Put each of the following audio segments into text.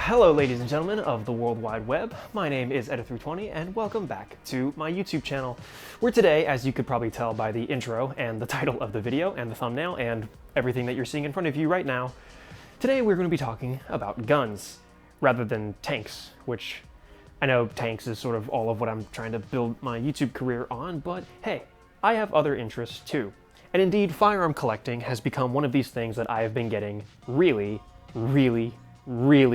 Hello ladies and gentlemen of the World Wide Web, my name is Edit320 and welcome back to my YouTube channel, where today, as you could probably tell by the intro and the title of the video and the thumbnail and everything that you're seeing in front of you right now, today we're going to be talking about guns rather than tanks, which I know tanks is sort of all of what I'm trying to build my YouTube career on, but hey, I have other interests too. And indeed, firearm collecting has become one of these things that I have been getting really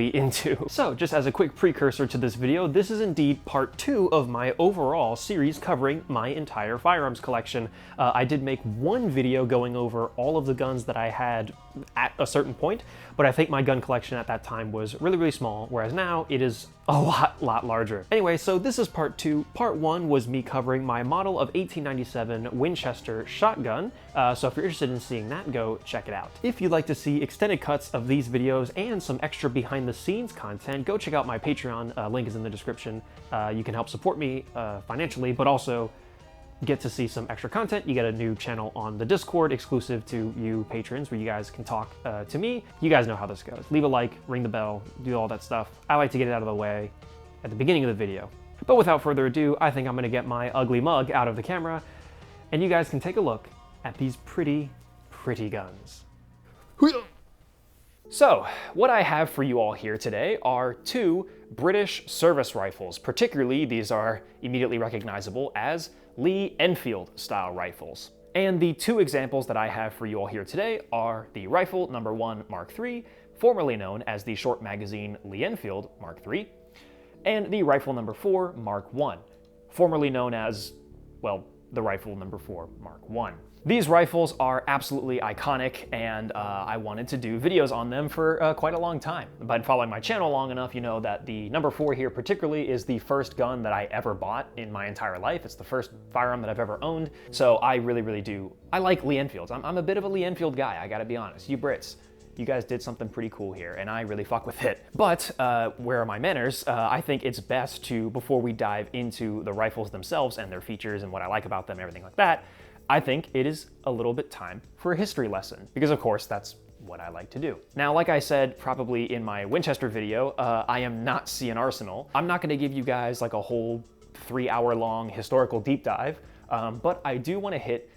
into. So just as a quick precursor to this video, this is indeed part 2 of my overall series covering my entire firearms collection. I did make one video going over all of the guns that I had at a certain point, but I think my gun collection at that time was really small, whereas now it is a lot larger. Anyway, so this is part 2. Part 1 was me covering my model of 1897 Winchester shotgun, so if you're interested in seeing that, go check it out. If you'd like to see extended cuts of these videos and some extra behind the scenes content, go check out my Patreon, link is in the description. You can help support me financially, but also get to see some extra content. You get a new channel on the Discord exclusive to you patrons where you guys can talk to me. You guys know how this goes. Leave a like, ring the bell, do all that stuff. I like to get it out of the way at the beginning of the video. But without further ado, I think I'm gonna get my ugly mug out of the camera and you guys can take a look at these pretty guns. So, what I have for you all here today are 2 British service rifles. Particularly, these are immediately recognizable as Lee Enfield style rifles. And the 2 examples that I have for you all here today are the rifle number 1 Mark III, formerly known as the short magazine Lee Enfield Mark III, and the rifle number 4 Mark I, formerly known as, well, the rifle number 4 Mark I. These rifles are absolutely iconic, and I wanted to do videos on them for quite a long time. By following my channel long enough, you know that the number 4 here particularly is the first gun that I ever bought in my entire life. It's the first firearm that I've ever owned, so I really do. I like Lee Enfields. I'm a bit of a Lee Enfield guy, I gotta be honest. You Brits, you guys did something pretty cool here, and I really fuck with it. But where are my manners? I think it's best to, before we dive into the rifles themselves and their features and what I like about them, everything like that, I think it is a little bit time for a history lesson, because of course that's what I like to do. Now, like I said, probably in my Winchester video, I am not C&Rsenal. I'm not gonna give you guys like a whole 3-hour-long historical deep dive, but I do wanna hit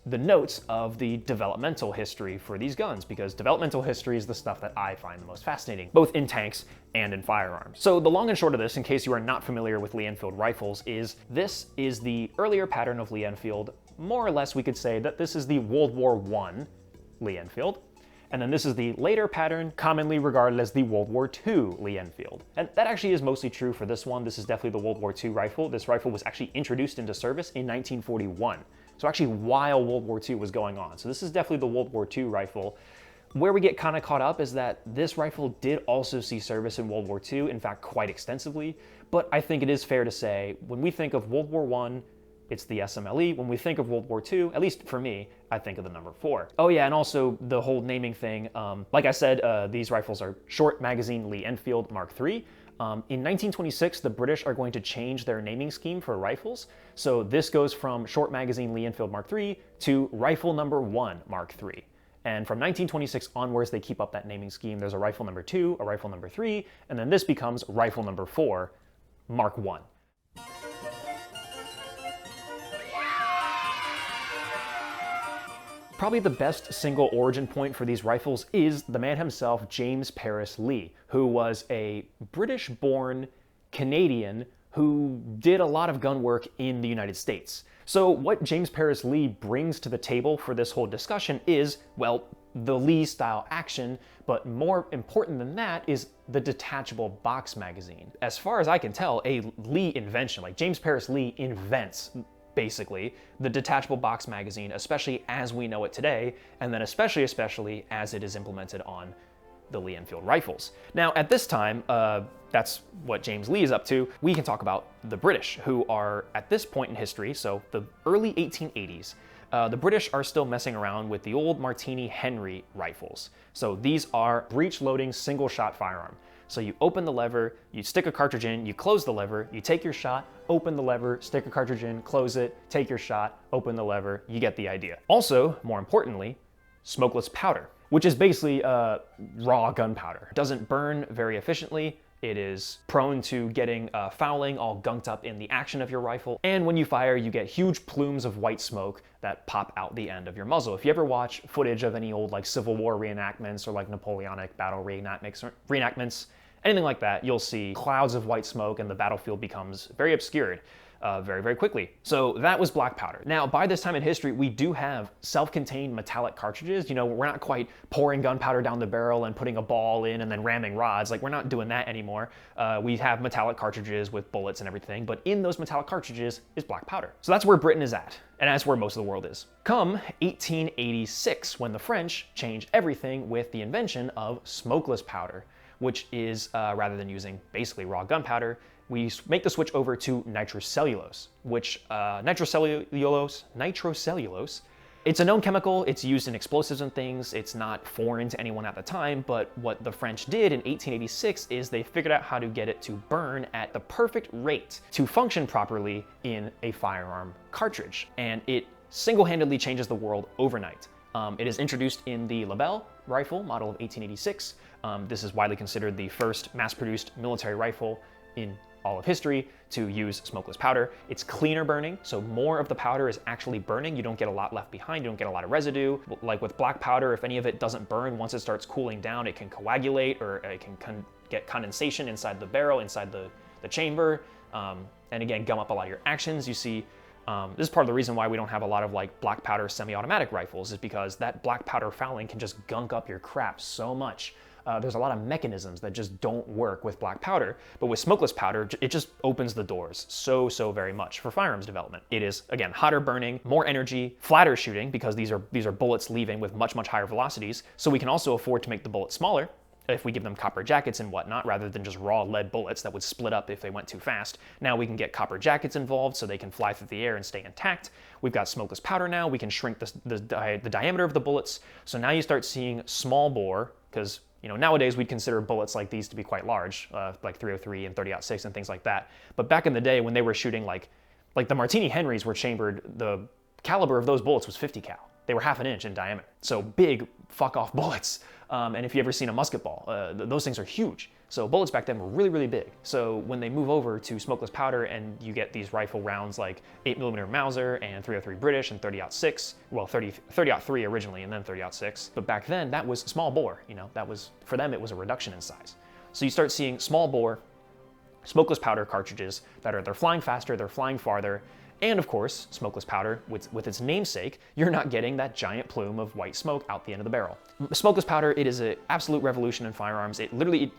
the notes of the developmental history for these guns, because developmental history is the stuff that I find the most fascinating, both in tanks and in firearms. So the long and short of this, in case you are not familiar with Lee Enfield rifles, is this is the earlier pattern of Lee Enfield. More or less, we could say that this is the World War I Lee Enfield, and then this is the later pattern, commonly regarded as the World War II Lee Enfield. And that actually is mostly true for this one. This is definitely the World War II rifle. This rifle was actually introduced into service in 1941. So actually while World War II was going on. So this is definitely the World War II rifle. Where we get kind of caught up is that this rifle did also see service in World War II, in fact, quite extensively. But I think it is fair to say, when we think of World War I, it's the SMLE. When we think of World War II, at least for me, I think of the number 4. Oh yeah, and also the whole naming thing. Like I said, these rifles are short magazine Lee Enfield Mark III. In 1926, the British are going to change their naming scheme for rifles. So this goes from short magazine Lee Enfield Mark III to rifle number 1 Mark III. And from 1926 onwards, they keep up that naming scheme. There's a rifle number 2, a rifle number 3, and then this becomes rifle number 4 Mark I. Probably the best single origin point for these rifles is the man himself, James Paris Lee, who was a British-born Canadian who did a lot of gun work in the United States. So what James Paris Lee brings to the table for this whole discussion is, well, the Lee-style action, but more important than that is the detachable box magazine. As far as I can tell, a Lee invention, like James Paris Lee invents basically the detachable box magazine, especially as we know it today, and then especially as it is implemented on the Lee Enfield rifles. Now, at this time, that's what James Lee is up to. We can talk about the British, who are at this point in history, so the early 1880s, the British are still messing around with the old Martini Henry rifles. So these are breech-loading single-shot firearm. So you open the lever, you stick a cartridge in, you close the lever, you take your shot, open the lever, stick a cartridge in, close it, take your shot, open the lever, you get the idea. Also, more importantly, smokeless powder. which is basically raw gunpowder. It doesn't burn very efficiently. It is prone to getting fouling all gunked up in the action of your rifle. And when you fire, you get huge plumes of white smoke that pop out the end of your muzzle. If you ever watch footage of any old like Civil War reenactments or like Napoleonic battle reenactments, anything like that, you'll see clouds of white smoke and the battlefield becomes very obscured very, very quickly. So that was black powder. Now, by this time in history, we do have self-contained metallic cartridges. You know, we're not quite pouring gunpowder down the barrel and putting a ball in and then ramming rods. Like, we're not doing that anymore. We have metallic cartridges with bullets and everything, but in those metallic cartridges is black powder. So that's where Britain is at, and that's where most of the world is. Come 1886, when the French change everything with the invention of smokeless powder, which is, rather than using basically raw gunpowder, we make the switch over to nitrocellulose, which nitrocellulose, it's a known chemical, it's used in explosives and things, it's not foreign to anyone at the time, but what the French did in 1886 is they figured out how to get it to burn at the perfect rate to function properly in a firearm cartridge, and it single-handedly changes the world overnight. It is introduced in the Lebel rifle model of 1886. This is widely considered the first mass-produced military rifle in all of history to use smokeless powder. It's cleaner burning, so more of the powder is actually burning. You don't get a lot left behind, you don't get a lot of residue. Like with black powder, if any of it doesn't burn, once it starts cooling down, it can coagulate or it can get condensation inside the barrel, inside the chamber, and again, gum up a lot of your actions. You see, this is part of the reason why we don't have a lot of like black powder semi-automatic rifles, is because that black powder fouling can just gunk up your crap so much. There's a lot of mechanisms that just don't work with black powder, but with smokeless powder, it just opens the doors so very much for firearms development. It is, again, hotter burning, more energy, flatter shooting, because these are bullets leaving with much higher velocities, so we can also afford to make the bullets smaller if we give them copper jackets and whatnot, rather than just raw lead bullets that would split up if they went too fast. Now we can get copper jackets involved so they can fly through the air and stay intact. We've got smokeless powder now. We can shrink the diameter of the bullets. So now you start seeing small bore, because you know, nowadays we'd consider bullets like these to be quite large, like 303 and 30-06 and things like that. But back in the day when they were shooting like the Martini Henrys were chambered, the caliber of those bullets was 50 cal. They were half an inch in diameter. So big fuck off bullets. And if you've ever seen a musket ball, those things are huge. So bullets back then were really big. So when they move over to smokeless powder and you get these rifle rounds like 8mm Mauser and 303 British and 30-06, well 30-03 originally and then 30-06, but back then that was small bore, you know, that was, for them it was a reduction in size. So you start seeing small bore, smokeless powder cartridges they're flying faster, they're flying farther, and of course, smokeless powder, with its namesake, you're not getting that giant plume of white smoke out the end of the barrel. Smokeless powder, it is an absolute revolution in firearms. It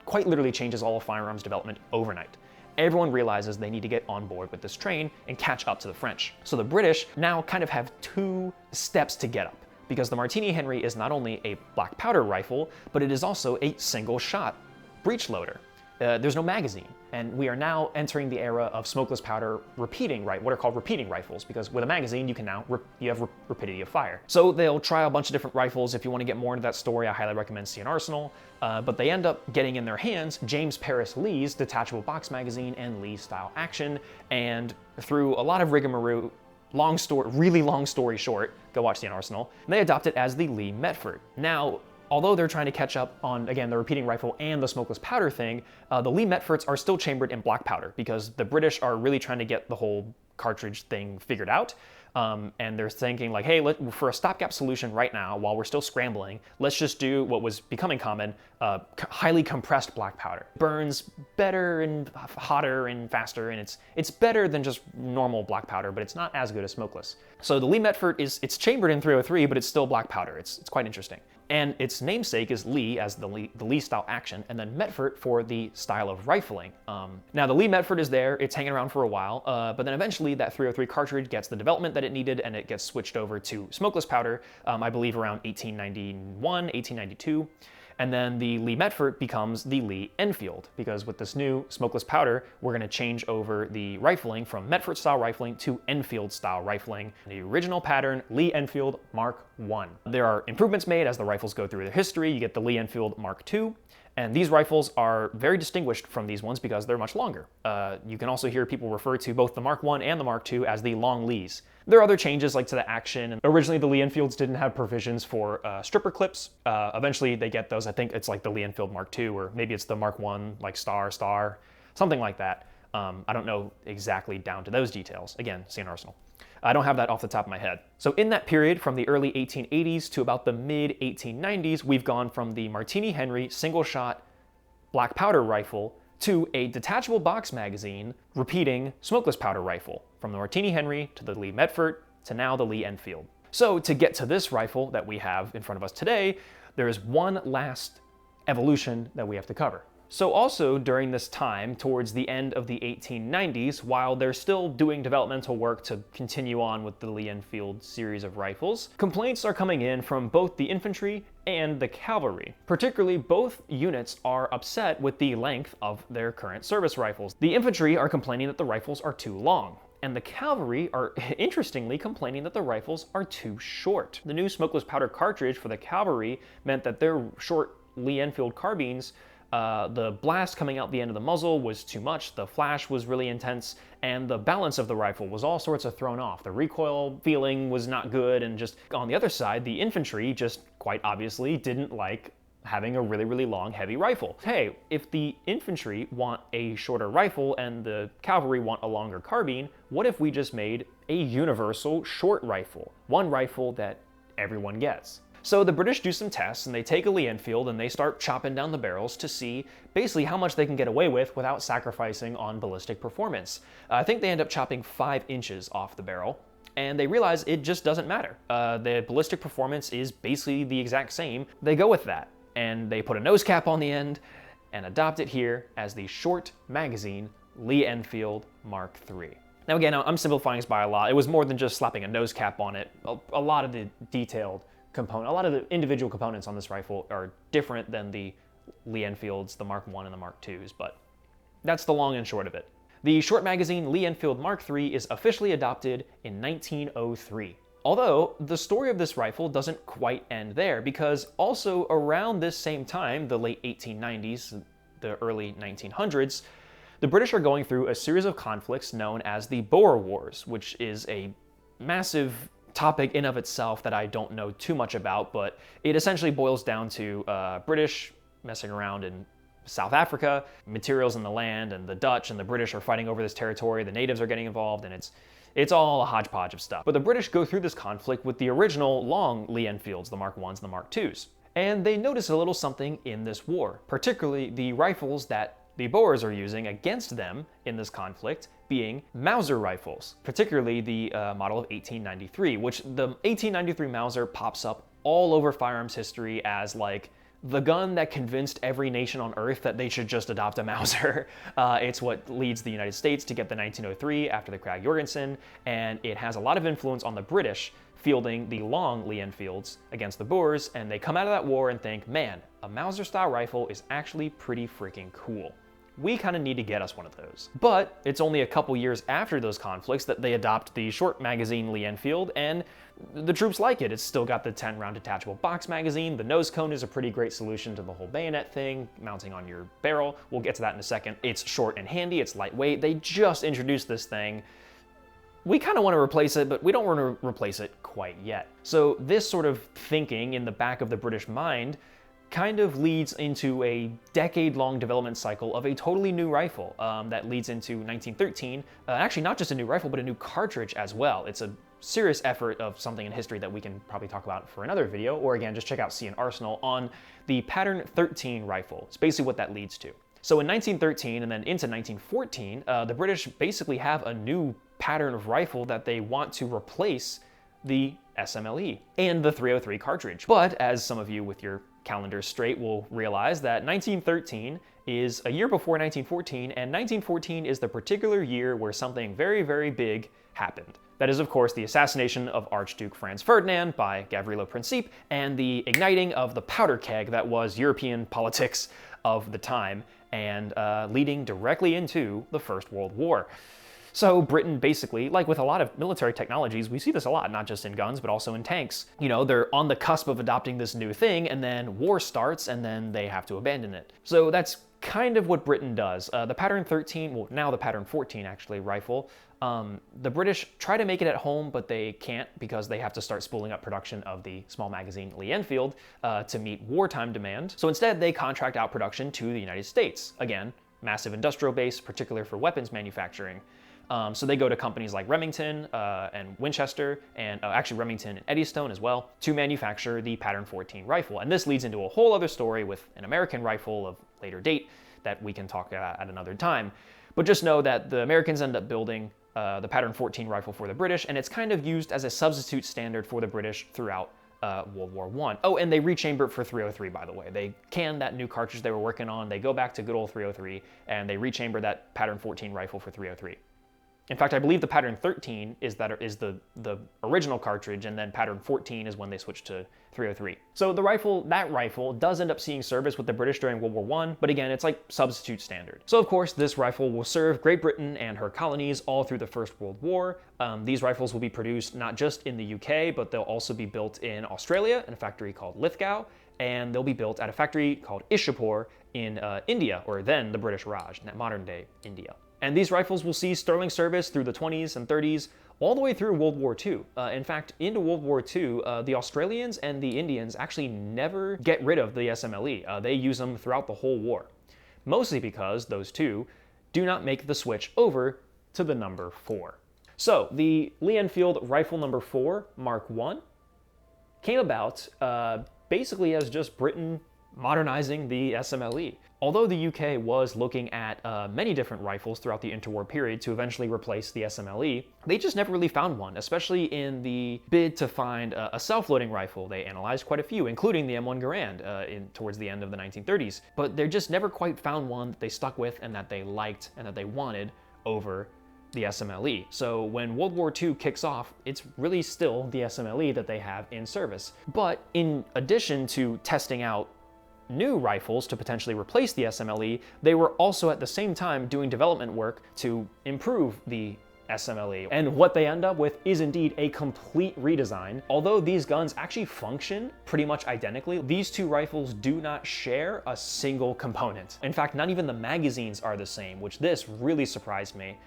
quite literally changes all of firearms development overnight. Everyone realizes they need to get on board with this train and catch up to the French. So the British now kind of have two steps to get up, because the Martini Henry is not only a black powder rifle, but it is also a single shot breech loader. There's no magazine, and we are now entering the era of smokeless powder repeating, what are called repeating rifles, because with a magazine you can now you have rapidity of fire. So they'll try a bunch of different rifles. If you want to get more into that story, I highly recommend C&Rsenal. But they end up getting in their hands James Paris Lee's detachable box magazine and Lee style action, and through a lot of rigmarole, really long story short, go watch C&Rsenal, they adopt it as the Lee Metford. Now, although they're trying to catch up on, again, the repeating rifle and the smokeless powder thing, the Lee Metfords are still chambered in black powder, because the British are really trying to get the whole cartridge thing figured out. And they're thinking like, hey, for a stopgap solution right now, while we're still scrambling, let's just do what was becoming common, highly compressed black powder. Burns better and hotter and faster, and it's better than just normal black powder, but it's not as good as smokeless. So the Lee Metford it's chambered in 303, but it's still black powder. It's quite interesting. And its namesake is Lee as the Lee style action, and then Metford for the style of rifling. Now the Lee Metford is there, it's hanging around for a while, but then eventually that 303 cartridge gets the development that it needed, and it gets switched over to smokeless powder, I believe around 1891, 1892. And then the Lee Metford becomes the Lee Enfield, because with this new smokeless powder, we're going to change over the rifling from Metford style rifling to Enfield style rifling. The original pattern, Lee Enfield Mark I. There are improvements made as the rifles go through their history. You get the Lee Enfield Mark II, and these rifles are very distinguished from these ones because they're much longer. You can also hear people refer to both the Mark I and the Mark II as the Long Lees. There are other changes like to the action. Originally, the Lee Enfields didn't have provisions for stripper clips. Eventually, they get those. I think it's like the Lee Enfield Mark II, or maybe it's the Mark I, like star, something like that. I don't know exactly down to those details. Again, C&Rsenal. I don't have that off the top of my head. So in that period, from the early 1880s to about the mid 1890s, we've gone from the Martini-Henry single-shot black powder rifle to a detachable box magazine repeating smokeless powder rifle, from the Martini-Henry to the Lee Metford to now the Lee Enfield. So to get to this rifle that we have in front of us today, there is one last evolution that we have to cover. So also during this time, towards the end of the 1890s, while they're still doing developmental work to continue on with the Lee Enfield series of rifles, complaints are coming in from both the infantry and the cavalry. Particularly, both units are upset with the length of their current service rifles. The infantry are complaining that the rifles are too long, and the cavalry are interestingly complaining that the rifles are too short. The new smokeless powder cartridge for the cavalry meant that their short Lee Enfield carbines, the blast coming out the end of the muzzle was too much, the flash was really intense, and the balance of the rifle was all sorts of thrown off. The recoil feeling was not good, and just on the other side, the infantry just quite obviously didn't like having a really, really long, heavy rifle. Hey, if the infantry want a shorter rifle and the cavalry want a longer carbine, what if we just made a universal short rifle? One rifle that everyone gets. So the British do some tests, and they take a Lee Enfield and they start chopping down the barrels to see basically how much they can get away with without sacrificing on ballistic performance. I think they end up chopping 5 inches off the barrel, and they realize it just doesn't matter. The ballistic performance is basically the exact same. They go with that, and they put a nose cap on the end and adopt it here as the short magazine Lee Enfield Mark III. Now again, I'm simplifying this by a lot. It was more than just slapping a nose cap on it. A lot of the detailed component, a lot of the individual components on this rifle are different than the Lee Enfields, the Mark I and the Mark IIs, but that's the long and short of it. The short magazine Lee Enfield Mark III is officially adopted in 1903. Although, the story of this rifle doesn't quite end there, because also around this same time, the late 1890s, the early 1900s, the British are going through a series of conflicts known as the Boer Wars, which is a massive topic in of itself that I don't know too much about, but it essentially boils down to British messing around in South Africa, materials in the land, and the Dutch and the British are fighting over this territory, the natives are getting involved, and it's all a hodgepodge of stuff. But the British go through this conflict with the original long Lee Enfields, the Mark Is and the Mark IIs, and they notice a little something in this war, particularly the rifles that the Boers are using against them in this conflict being Mauser rifles, particularly the model of 1893, which the 1893 Mauser pops up all over firearms history as like the gun that convinced every nation on earth that they should just adopt a Mauser. It's what leads the United States to get the 1903 after the Krag-Jorgensen, and it has a lot of influence on the British fielding the long Lee Enfields against the Boers, and they come out of that war and think, man, a Mauser-style rifle is actually pretty freaking cool. We kind of need to get us one of those. But it's only a couple years after those conflicts that they adopt the short magazine Lee Enfield, and the troops like it. It's still got the 10-round detachable box magazine. The nose cone is a pretty great solution to the whole bayonet thing, mounting on your barrel. We'll get to that in a second. It's short and handy, it's lightweight. They just introduced this thing. We kind of want to replace it, but we don't want to replace it quite yet. So this sort of thinking in the back of the British mind kind of leads into a decade-long development cycle of a totally new rifle that leads into 1913. Actually, not just a new rifle, but a new cartridge as well. It's a serious effort of something in history that we can probably talk about for another video, or again, just check out C&Rsenal on the Pattern 13 rifle. It's basically what that leads to. So in 1913 and then into 1914, the British basically have a new pattern of rifle that they want to replace the SMLE and the 303 cartridge. But as some of you with your calendars straight will realize that 1913 is a year before 1914, and 1914 is the particular year where something very, very big happened. That is, of course, the assassination of Archduke Franz Ferdinand by Gavrilo Princip and the igniting of the powder keg that was European politics of the time, and leading directly into the First World War. So Britain basically, like with a lot of military technologies, we see this a lot, not just in guns, but also in tanks. You know, they're on the cusp of adopting this new thing, and then war starts, and then they have to abandon it. So that's kind of what Britain does. The pattern 13, well, now the pattern 14 actually, rifle, the British try to make it at home, but they can't because they have to start spooling up production of the small magazine Lee Enfield to meet wartime demand. So instead, they contract out production to the United States. Again, massive industrial base, particularly for weapons manufacturing. So they go to companies like Remington and Winchester, and actually Remington and Eddystone as well, to manufacture the pattern 14 rifle. And this leads into a whole other story with an American rifle of later date that we can talk at another time. But just know that the Americans end up building the pattern 14 rifle for the British, and it's kind of used as a substitute standard for the British throughout World War I. Oh, and they rechamber it for 303, by the way. They canned that new cartridge they were working on, they go back to good old 303, and they rechamber that pattern 14 rifle for 303. In fact, I believe the pattern 13 is the original cartridge, and then pattern 14 is when they switched to 303. So that rifle does end up seeing service with the British during World War I, but again, it's like substitute standard. So of course, this rifle will serve Great Britain and her colonies all through the First World War. These rifles will be produced not just in the UK, but they'll also be built in Australia in a factory called Lithgow, and they'll be built at a factory called Ishapur in India, or then the British Raj, modern day India. And these rifles will see sterling service through the 20s and 30s, all the way through World War II. In fact, into World War II, the Australians and the Indians actually never get rid of the SMLE. They use them throughout the whole war, mostly because those two do not make the switch over to the number 4. So the Lee Enfield rifle number 4, Mark I, came about basically as just Britain modernizing the SMLE. Although the UK was looking at many different rifles throughout the interwar period to eventually replace the SMLE, they just never really found one, especially in the bid to find a self-loading rifle. They analyzed quite a few, including the M1 Garand towards the end of the 1930s, but they just never quite found one that they stuck with and that they liked and that they wanted over the SMLE. So when World War II kicks off, it's really still the SMLE that they have in service. But in addition to testing out new rifles to potentially replace the SMLE, they were also at the same time doing development work to improve the SMLE. And what they end up with is indeed a complete redesign. Although these guns actually function pretty much identically, these two rifles do not share a single component. In fact, not even the magazines are the same, which this really surprised me.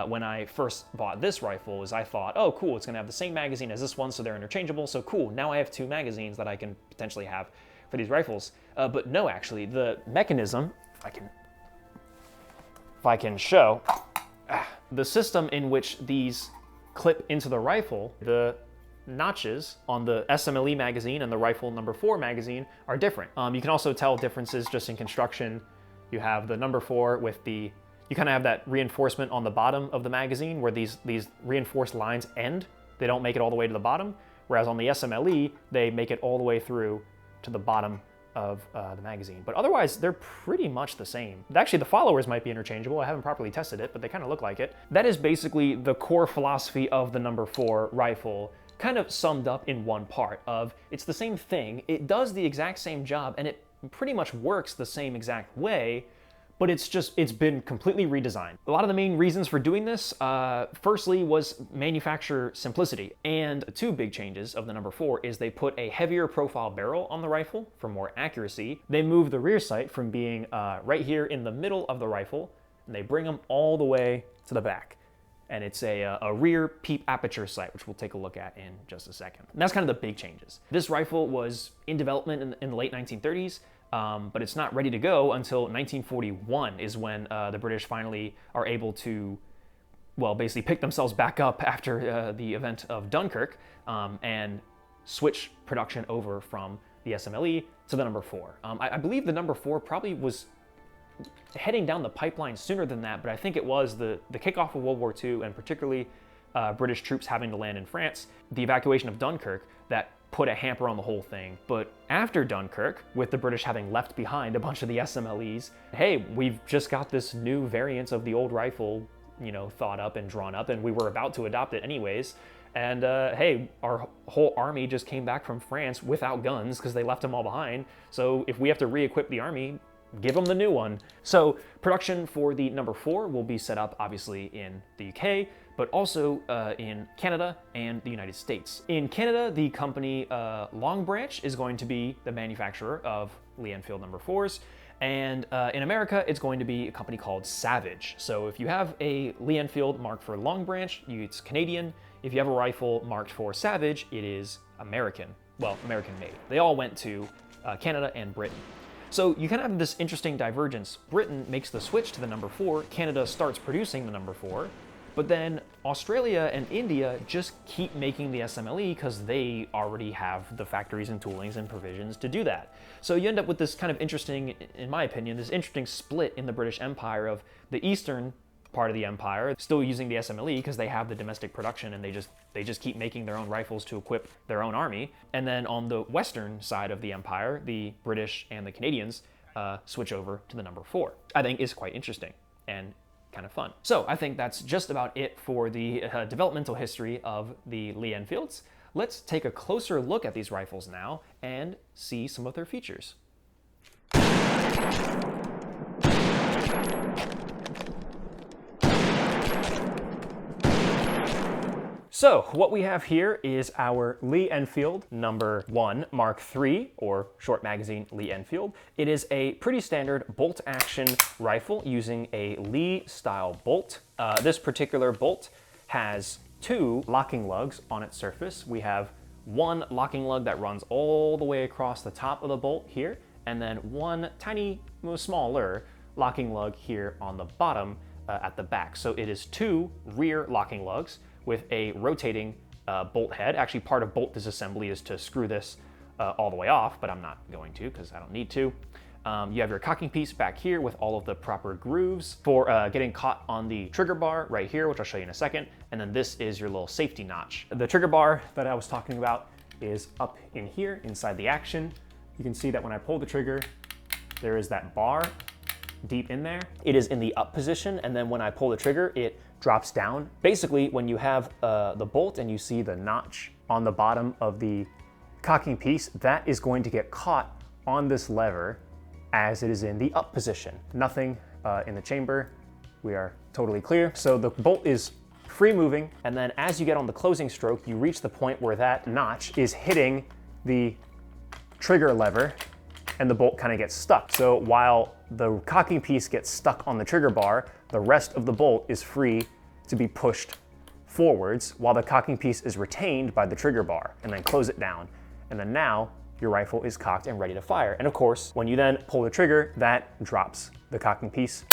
When I first bought this rifle, I thought, oh cool, it's gonna have the same magazine as this one, so they're interchangeable, so cool, now I have two magazines that I can potentially have for these rifles. But no, actually, the mechanism, if I can show, the system in which these clip into the rifle, the notches on the SMLE magazine and the rifle number 4 magazine are different. You can also tell differences just in construction. You have the number 4 with you kind of have that reinforcement on the bottom of the magazine where these reinforced lines end. They don't make it all the way to the bottom, whereas on the SMLE, they make it all the way through to the bottom of the magazine. But otherwise, they're pretty much the same. Actually, the followers might be interchangeable. I haven't properly tested it, but they kind of look like it. That is basically the core philosophy of the number 4 rifle, kind of summed up in one part of, it's the same thing, it does the exact same job, and it pretty much works the same exact way, but it's been completely redesigned. A lot of the main reasons for doing this, firstly, was manufacturer simplicity. And two big changes of the number 4 is they put a heavier profile barrel on the rifle for more accuracy. They moved the rear sight from being right here in the middle of the rifle, and they bring them all the way to the back. And it's a rear peep aperture sight, which we'll take a look at in just a second. And that's kind of the big changes. This rifle was in development in the late 1930s, but it's not ready to go until 1941 is when the British finally are able to, well, basically pick themselves back up after the event of Dunkirk and switch production over from the SMLE to the number 4. I believe the number 4 probably was heading down the pipeline sooner than that, but I think it was the kickoff of World War II and particularly British troops having to land in France, the evacuation of Dunkirk, that put a hamper on the whole thing. But after Dunkirk, with the British having left behind a bunch of the SMLEs, hey, we've just got this new variant of the old rifle, thought up and drawn up, and we were about to adopt it anyways. And hey, our whole army just came back from France without guns because they left them all behind. So if we have to re-equip the army, give them the new one. So production for the number 4 will be set up obviously in the UK, but also in Canada and the United States. In Canada, the company Long Branch is going to be the manufacturer of Lee Enfield number 4s. And in America, it's going to be a company called Savage. So if you have a Lee Enfield marked for Long Branch, it's Canadian. If you have a rifle marked for Savage, it is American. Well, American made. They all went to Canada and Britain. So you kind of have this interesting divergence. Britain makes the switch to the number 4, Canada starts producing the number 4, but then Australia and India just keep making the SMLE because they already have the factories and toolings and provisions to do that. So you end up with this kind of interesting, in my opinion, this interesting split in the British Empire of the eastern part of the empire still using the SMLE because they have the domestic production and they just keep making their own rifles to equip their own army. And then on the western side of the empire, the British and the Canadians switch over to the number 4. I think is quite interesting and kind of fun. So I think that's just about it for the developmental history of the Lee Enfields. Let's take a closer look at these rifles now and see some of their features. So what we have here is our Lee Enfield number 1 Mark III, or short magazine Lee Enfield. It is a pretty standard bolt action rifle using a Lee style bolt. This particular bolt has 2 locking lugs on its surface. We have 1 locking lug that runs all the way across the top of the bolt here, and then 1 tiny, smaller locking lug here on the bottom at the back. So it is 2 rear locking lugs with a rotating bolt head. Actually, part of bolt disassembly is to screw this all the way off, but I'm not going to because I don't need to. You have your cocking piece back here with all of the proper grooves for getting caught on the trigger bar right here, which I'll show you in a second. And then this is your little safety notch. The trigger bar that I was talking about is up in here inside the action. You can see that when I pull the trigger, there is that bar deep in there. It is in the up position, and then when I pull the trigger, it drops down. Basically, when you have the bolt and you see the notch on the bottom of the cocking piece, that is going to get caught on this lever as it is in the up position. Nothing in the chamber. We are totally clear. So the bolt is free moving, and then as you get on the closing stroke, you reach the point where that notch is hitting the trigger lever and the bolt kind of gets stuck. So while the cocking piece gets stuck on the trigger bar, the rest of the bolt is free to be pushed forwards while the cocking piece is retained by the trigger bar, and then close it down. And then now your rifle is cocked and ready to fire. And of course, when you then pull the trigger, that drops the cocking piece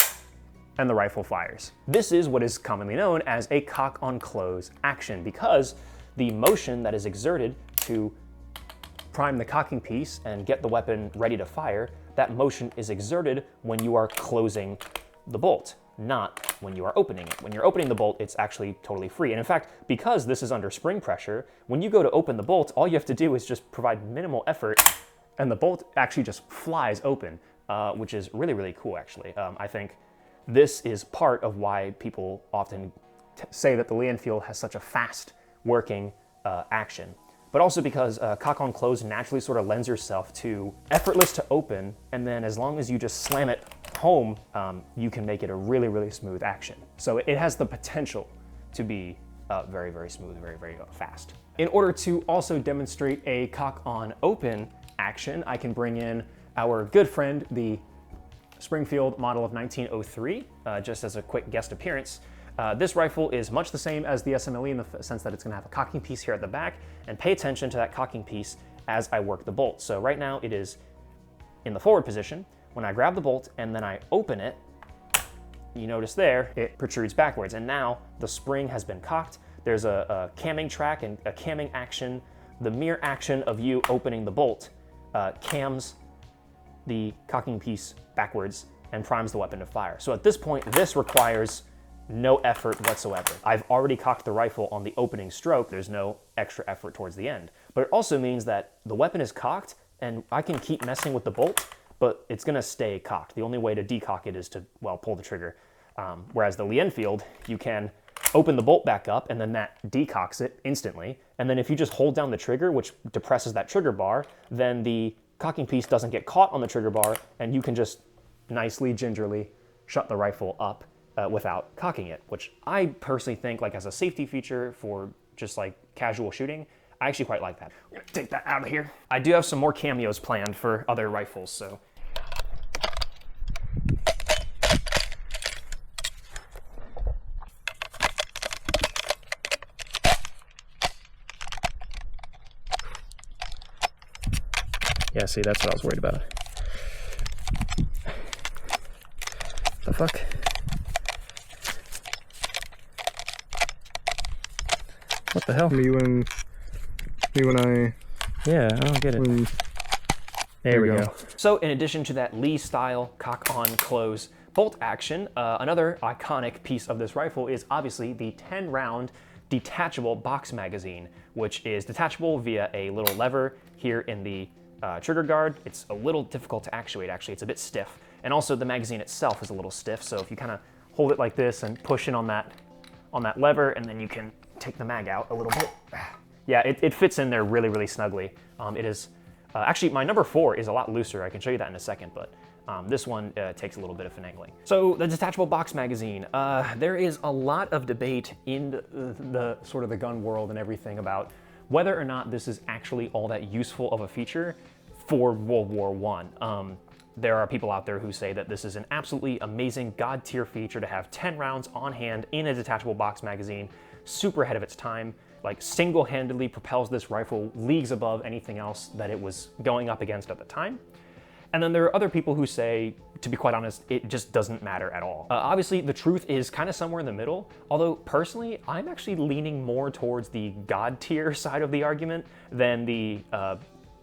and the rifle fires. This is what is commonly known as a cock on close action, because the motion that is exerted to prime the cocking piece and get the weapon ready to fire, that motion is exerted when you are closing the bolt, not when you are opening it. When you're opening the bolt, it's actually totally free. And in fact, because this is under spring pressure, when you go to open the bolt, all you have to do is just provide minimal effort and the bolt actually just flies open, which is really, really cool actually. I think this is part of why people often say that the Lee Enfield has such a fast working action. But also because cock on close naturally sort of lends yourself to effortless to open, and then as long as you just slam it home, you can make it a really, really smooth action. So it has the potential to be very, very smooth, very, very fast. In order to also demonstrate a cock on open action, I can bring in our good friend, the Springfield model of 1903, just as a quick guest appearance. This rifle is much the same as the SMLE in the sense that it's going to have a cocking piece here at the back, and pay attention to that cocking piece as I work the bolt. So right now it is in the forward position. When I grab the bolt and then I open it, you notice there it protrudes backwards, and now the spring has been cocked. There's a camming track and a camming action. The mere action of you opening the bolt cams the cocking piece backwards and primes the weapon to fire. So at this point, this requires no effort whatsoever. I've already cocked the rifle on the opening stroke. There's no extra effort towards the end. But it also means that the weapon is cocked and I can keep messing with the bolt, but it's gonna stay cocked. The only way to decock it is to, well, pull the trigger. Whereas the Lee Enfield, you can open the bolt back up and then that decocks it instantly. And then if you just hold down the trigger, which depresses that trigger bar, then the cocking piece doesn't get caught on the trigger bar and you can just nicely, gingerly shut the rifle up without cocking it, which I personally think, like, as a safety feature for just like casual shooting, I actually quite like that. I'm gonna take that out of here. I do have some more cameos planned for other rifles, so. Yeah, see, that's what I was worried about. The fuck? What the hell? Me when I... Yeah, I don't get it. There we go. So in addition to that Lee style cock on close bolt action, another iconic piece of this rifle is obviously the 10 round detachable box magazine, which is detachable via a little lever here in the trigger guard. It's a little difficult to actuate, actually. It's a bit stiff. And also the magazine itself is a little stiff, so if you kind of hold it like this and push in on that lever, and then you can take the mag out a little bit. Yeah, it fits in there really, really snugly. It is, actually my number 4 is a lot looser. I can show you that in a second, but this one takes a little bit of finagling. So the detachable box magazine, there is a lot of debate in the sort of the gun world and everything about whether or not this is actually all that useful of a feature for World War I. There are people out there who say that this is an absolutely amazing god tier feature to have 10 rounds on hand in a detachable box magazine, super ahead of its time, like single-handedly propels this rifle leagues above anything else that it was going up against at the time. And then there are other people who say, to be quite honest, it just doesn't matter at all. Obviously, the truth is kind of somewhere in the middle, although personally, I'm actually leaning more towards the god tier side of the argument than the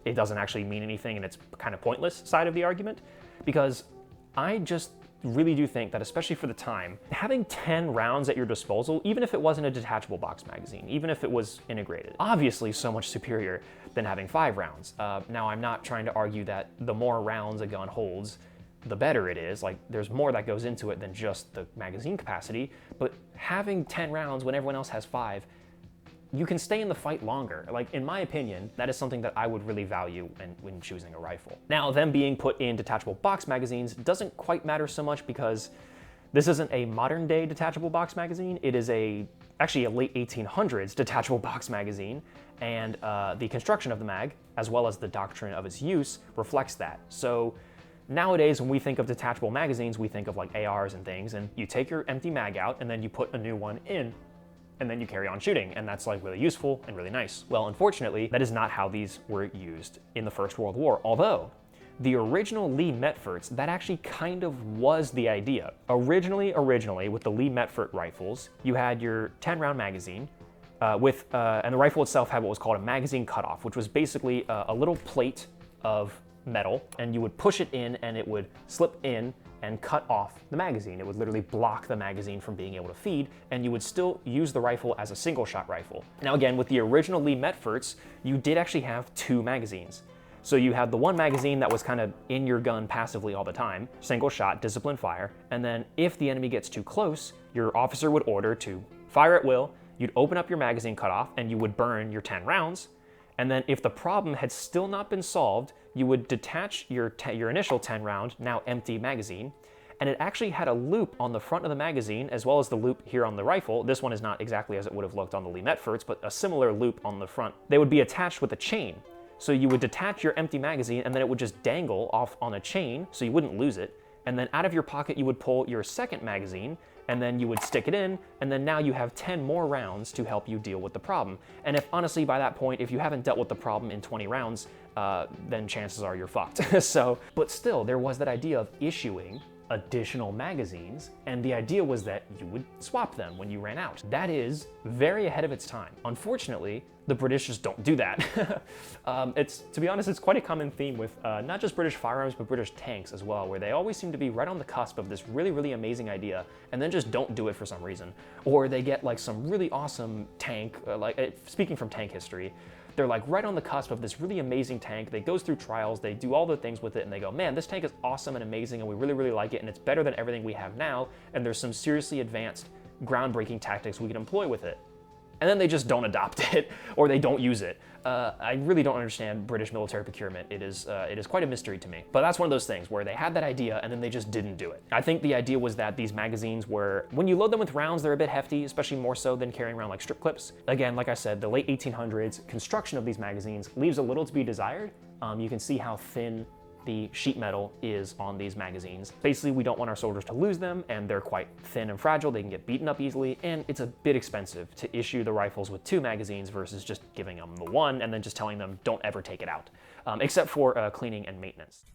it doesn't actually mean anything and it's kind of pointless side of the argument, because I just really do think that, especially for the time, having 10 rounds at your disposal, even if it wasn't a detachable box magazine, even if it was integrated, obviously so much superior than having 5 rounds. Now, I'm not trying to argue that the more rounds a gun holds, the better it is. Like, there's more that goes into it than just the magazine capacity, but having 10 rounds when everyone else has 5, you can stay in the fight longer. Like, in my opinion, that is something that I would really value when choosing a rifle. Now, them being put in detachable box magazines doesn't quite matter so much, because this isn't a modern day detachable box magazine. It is actually a late 1800s detachable box magazine, and the construction of the mag, as well as the doctrine of its use, reflects that. So nowadays, when we think of detachable magazines, we think of like ARs and things, and you take your empty mag out and then you put a new one in, and then you carry on shooting, and that's like really useful and really nice. Well, unfortunately, that is not how these were used in the First World War, although the original Lee Metfords, that actually kind of was the idea. Originally, with the Lee Metford rifles, you had your 10 round magazine, and the rifle itself had what was called a magazine cutoff, which was basically a little plate of metal, and you would push it in and it would slip in and cut off the magazine. It would literally block the magazine from being able to feed, and you would still use the rifle as a single shot rifle. Now again, with the original Lee Metfords, you did actually have 2 magazines. So you had the one magazine that was kind of in your gun passively all the time, single shot, disciplined fire, and then if the enemy gets too close, your officer would order to fire at will, you'd open up your magazine cutoff, and you would burn your 10 rounds, and then if the problem had still not been solved, you would detach your initial 10 round, now empty magazine, and it actually had a loop on the front of the magazine as well as the loop here on the rifle. This one is not exactly as it would have looked on the Lee Metfords, but a similar loop on the front. They would be attached with a chain. So you would detach your empty magazine and then it would just dangle off on a chain so you wouldn't lose it. And then out of your pocket, you would pull your second magazine and then you would stick it in, and then now you have 10 more rounds to help you deal with the problem. And if honestly, by that point, if you haven't dealt with the problem in 20 rounds, then chances are you're fucked. So, but still, there was that idea of issuing additional magazines, and the idea was that you would swap them when you ran out. That is very ahead of its time. Unfortunately, the British just don't do that. To be honest, it's quite a common theme with not just British firearms, but British tanks as well, where they always seem to be right on the cusp of this really, really amazing idea, and then just don't do it for some reason. Or they get like some really awesome tank, speaking from tank history, they're like right on the cusp of this really amazing tank. They goes through trials, they do all the things with it, and they go, man, this tank is awesome and amazing, and we really, really like it, and it's better than everything we have now, and there's some seriously advanced, groundbreaking tactics we can employ with it. and then they just don't adopt it or they don't use it. I really don't understand British military procurement. It is quite a mystery to me. But that's one of those things where they had that idea and then they just didn't do it. I think the idea was that these magazines were, when you load them with rounds, they're a bit hefty, especially more so than carrying around like strip clips. Again, like I said, the late 1800s construction of these magazines leaves a little to be desired. You can see how thin the sheet metal is on these magazines. Basically, we don't want our soldiers to lose them, and they're quite thin and fragile. They can get beaten up easily, and it's a bit expensive to issue the rifles with 2 magazines versus just giving them the 1 and then just telling them don't ever take it out, except for cleaning and maintenance.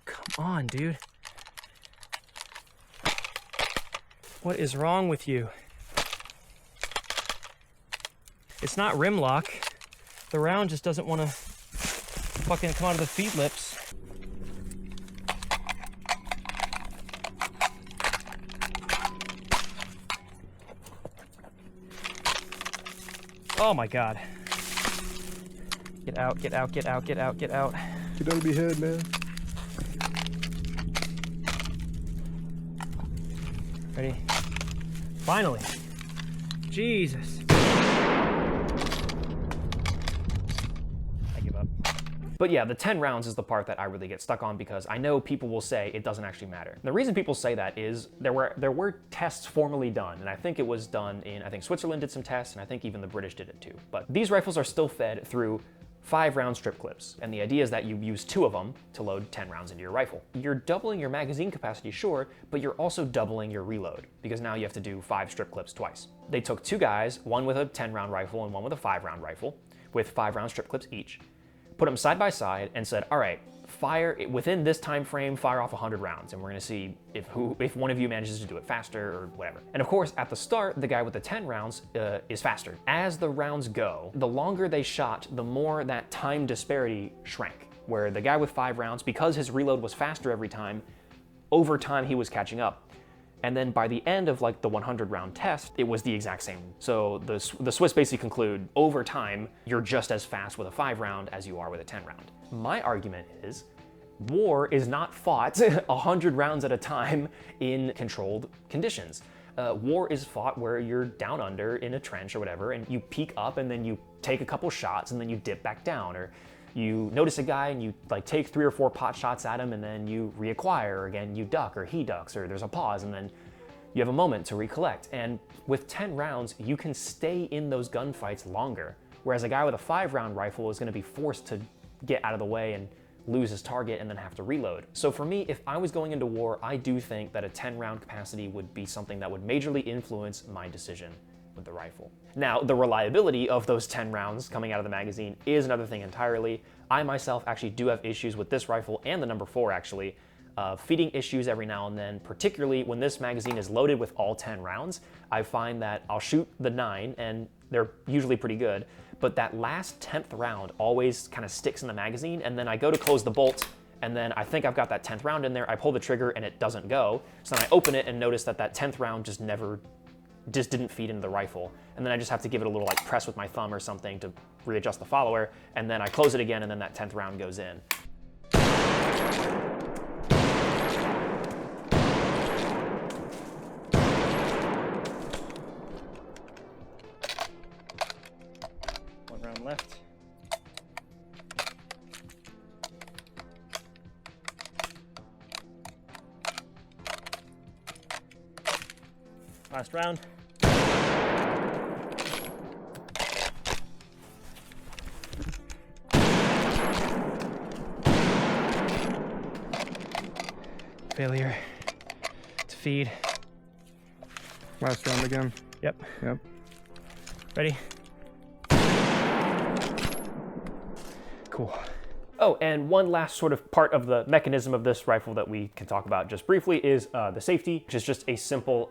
Come on, dude. What is wrong with you? It's not rim lock. The round just doesn't want to fucking come out of the feed lips. Oh my God. Get out, get out, get out, get out, get out. Get out of your head, man. Ready? Finally. Jesus. I give up. But yeah, the 10 rounds is the part that I really get stuck on because I know people will say it doesn't actually matter. The reason people say that is there were tests formally done, and I think it was done in, I think Switzerland did some tests, and I think even the British did it too. But these rifles are still fed through 5-round strip clips, and the idea is that you use 2 of them to load 10 rounds into your rifle. You're doubling your magazine capacity, sure, but you're also doubling your reload, because now you have to do 5 strip clips twice. They took 2 guys, one with a 10-round rifle and one with a 5-round rifle, with 5-round strip clips each, put them side by side and said, all right, fire, within this time frame, fire off 100 rounds, and we're gonna see if one of you manages to do it faster or whatever. And of course, at the start, the guy with the 10 rounds is faster. As the rounds go, the longer they shot, the more that time disparity shrank, where the guy with 5 rounds, because his reload was faster every time, over time he was catching up. And then by the end of like the 100 round test, it was the exact same. So the Swiss basically conclude, over time, you're just as fast with a 5 round as you are with a 10 round. My argument is, war is not fought 100 rounds at a time in controlled conditions. War is fought where you're down under in a trench or whatever, and you peek up and then you take a couple shots and then you dip back down, or you notice a guy and you like take 3 or 4 pot shots at him and then you reacquire, or again you duck or he ducks, or there's a pause and then you have a moment to recollect. And with 10 rounds, you can stay in those gunfights longer, whereas a guy with a 5-round rifle is gonna be forced to get out of the way and lose his target and then have to reload. So for me, if I was going into war, I do think that a 10-round capacity would be something that would majorly influence my decision with the rifle. Now, the reliability of those 10 rounds coming out of the magazine is another thing entirely. I myself actually do have issues with this rifle and the number 4 actually, feeding issues every now and then, particularly when this magazine is loaded with all 10 rounds. I find that I'll shoot the 9 and they're usually pretty good, but that last 10th round always kind of sticks in the magazine, and then I go to close the bolt and then I think I've got that 10th round in there, I pull the trigger and it doesn't go. So then I open it and notice that that 10th round just didn't feed into the rifle. And then I just have to give it a little like press with my thumb or something to readjust the follower, and then I close it again and then that 10th round goes in. One round left. Last round. Failure to feed. Last round again. Yep. Yep. Ready? Cool. Oh, and one last sort of part of the mechanism of this rifle that we can talk about just briefly is the safety, which is just a simple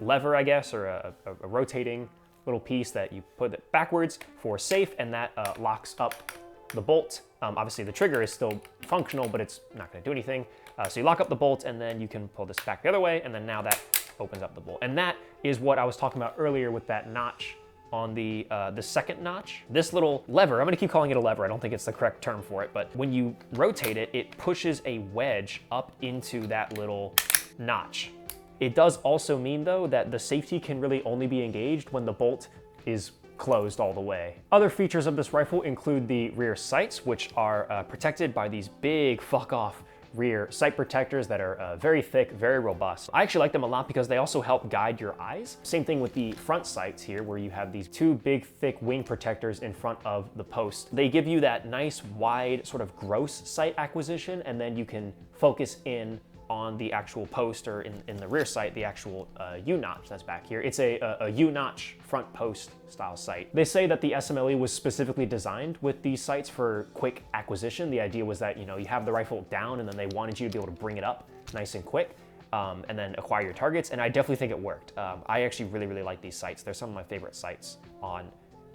lever, I guess, or a rotating little piece that you put it backwards for safe, and that locks up the bolt. Obviously the trigger is still functional, but it's not gonna do anything. So you lock up the bolt and then you can pull this back the other way, and then now that opens up the bolt. And that is what I was talking about earlier with that notch on the second notch. This little lever, I'm gonna keep calling it a lever, I don't think it's the correct term for it, but when you rotate it, it pushes a wedge up into that little notch. It does also mean though that the safety can really only be engaged when the bolt is closed all the way. Other features of this rifle include the rear sights, which are protected by these big fuck off rear sight protectors that are very thick, very robust. I actually like them a lot because they also help guide your eyes. Same thing with the front sights here, where you have these two big thick wing protectors in front of the post. They give you that nice wide sort of gross sight acquisition, and then you can focus in on the actual post, or in the rear sight, the actual U-notch that's back here. It's a U-notch front post style sight. They say that the SMLE was specifically designed with these sights for quick acquisition. The idea was that, you know, you have the rifle down and then they wanted you to be able to bring it up nice and quick and then acquire your targets, and I definitely think it worked. I actually really like these sights. They're some of my favorite sights on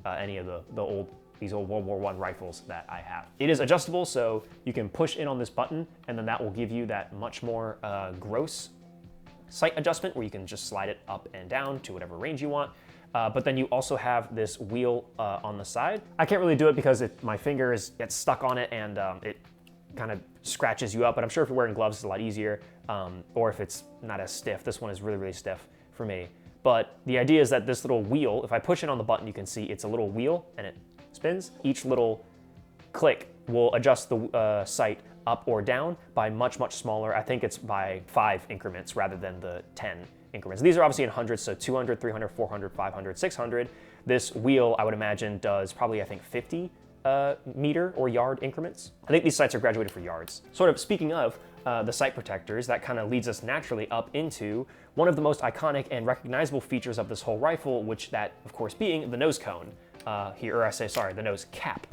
any of these old World War I rifles that I have. It is adjustable, so you can push in on this button, and then that will give you that much more gross sight adjustment, where you can just slide it up and down to whatever range you want. But then you also have this wheel on the side. I can't really do it because my finger gets stuck on it, and it kind of scratches you up, but I'm sure if you're wearing gloves, it's a lot easier, or if it's not as stiff. This one is really stiff for me. But the idea is that this little wheel, if I push it on the button, you can see it's a little wheel, and it spins. Each little click will adjust the sight up or down by much smaller. I think it's by 5 increments rather than the 10 increments. These are obviously in hundreds, so 200, 300, 400, 500, 600. This wheel, I would imagine, does probably, I think, 50 meter or yard increments. I think these sights are graduated for yards. Sort of speaking of the sight protectors, that kind of leads us naturally up into one of the most iconic and recognizable features of this whole rifle, which that, of course, being the nose cone. The nose cap.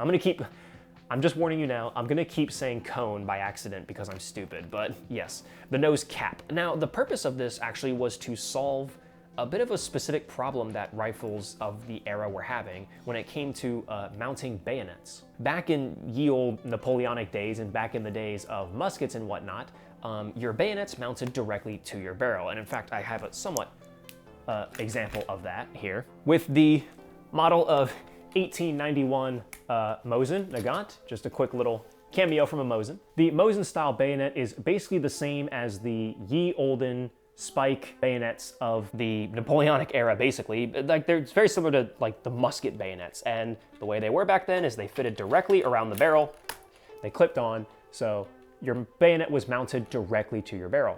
I'm just warning you now, I'm gonna keep saying cone by accident because I'm stupid, but yes, the nose cap. Now, the purpose of this actually was to solve a bit of a specific problem that rifles of the era were having when it came to mounting bayonets. Back in ye old Napoleonic days and back in the days of muskets and whatnot, your bayonets mounted directly to your barrel. And in fact, I have a somewhat example of that here with the model of 1891 Mosin Nagant, just a quick little cameo from a Mosin. The Mosin style bayonet is basically the same as the ye olden spike bayonets of the Napoleonic era, basically. Like, they're very similar to like the musket bayonets, and the way they were back then is they fitted directly around the barrel, they clipped on, so your bayonet was mounted directly to your barrel.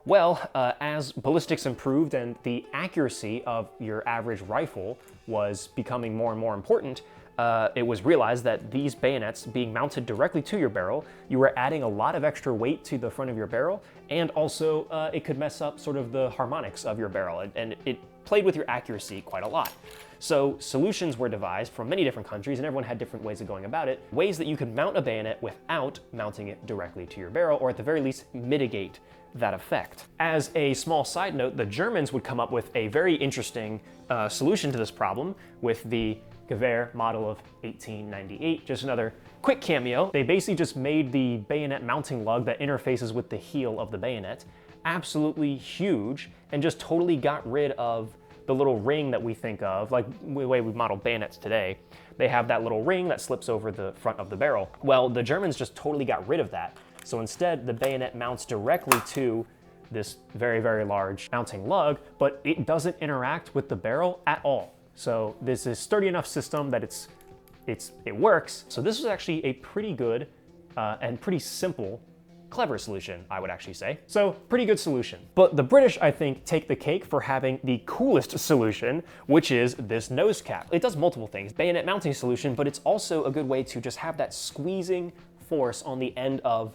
Well, as ballistics improved and the accuracy of your average rifle was becoming more and more important, it was realized that these bayonets being mounted directly to your barrel, you were adding a lot of extra weight to the front of your barrel, and also it could mess up sort of the harmonics of your barrel, and it played with your accuracy quite a lot. So solutions were devised from many different countries, and everyone had different ways of going about it, ways that you could mount a bayonet without mounting it directly to your barrel, or at the very least mitigate that effect. As a small side note, the Germans would come up with a very interesting solution to this problem with the Gewehr model of 1898. Just another quick cameo. They basically just made the bayonet mounting lug that interfaces with the heel of the bayonet absolutely huge, and just totally got rid of the little ring that we think of, like the way we model bayonets today. They have that little ring that slips over the front of the barrel. Well, the Germans just totally got rid of that. So instead, the bayonet mounts directly to this very large mounting lug, but it doesn't interact with the barrel at all. So this is a sturdy enough system that it works. So this was actually a pretty good and pretty simple, clever solution, I would actually say. So pretty good solution. But the British, I think, take the cake for having the coolest solution, which is this nose cap. It does multiple things. Bayonet mounting solution, but it's also a good way to just have that squeezing force on the end of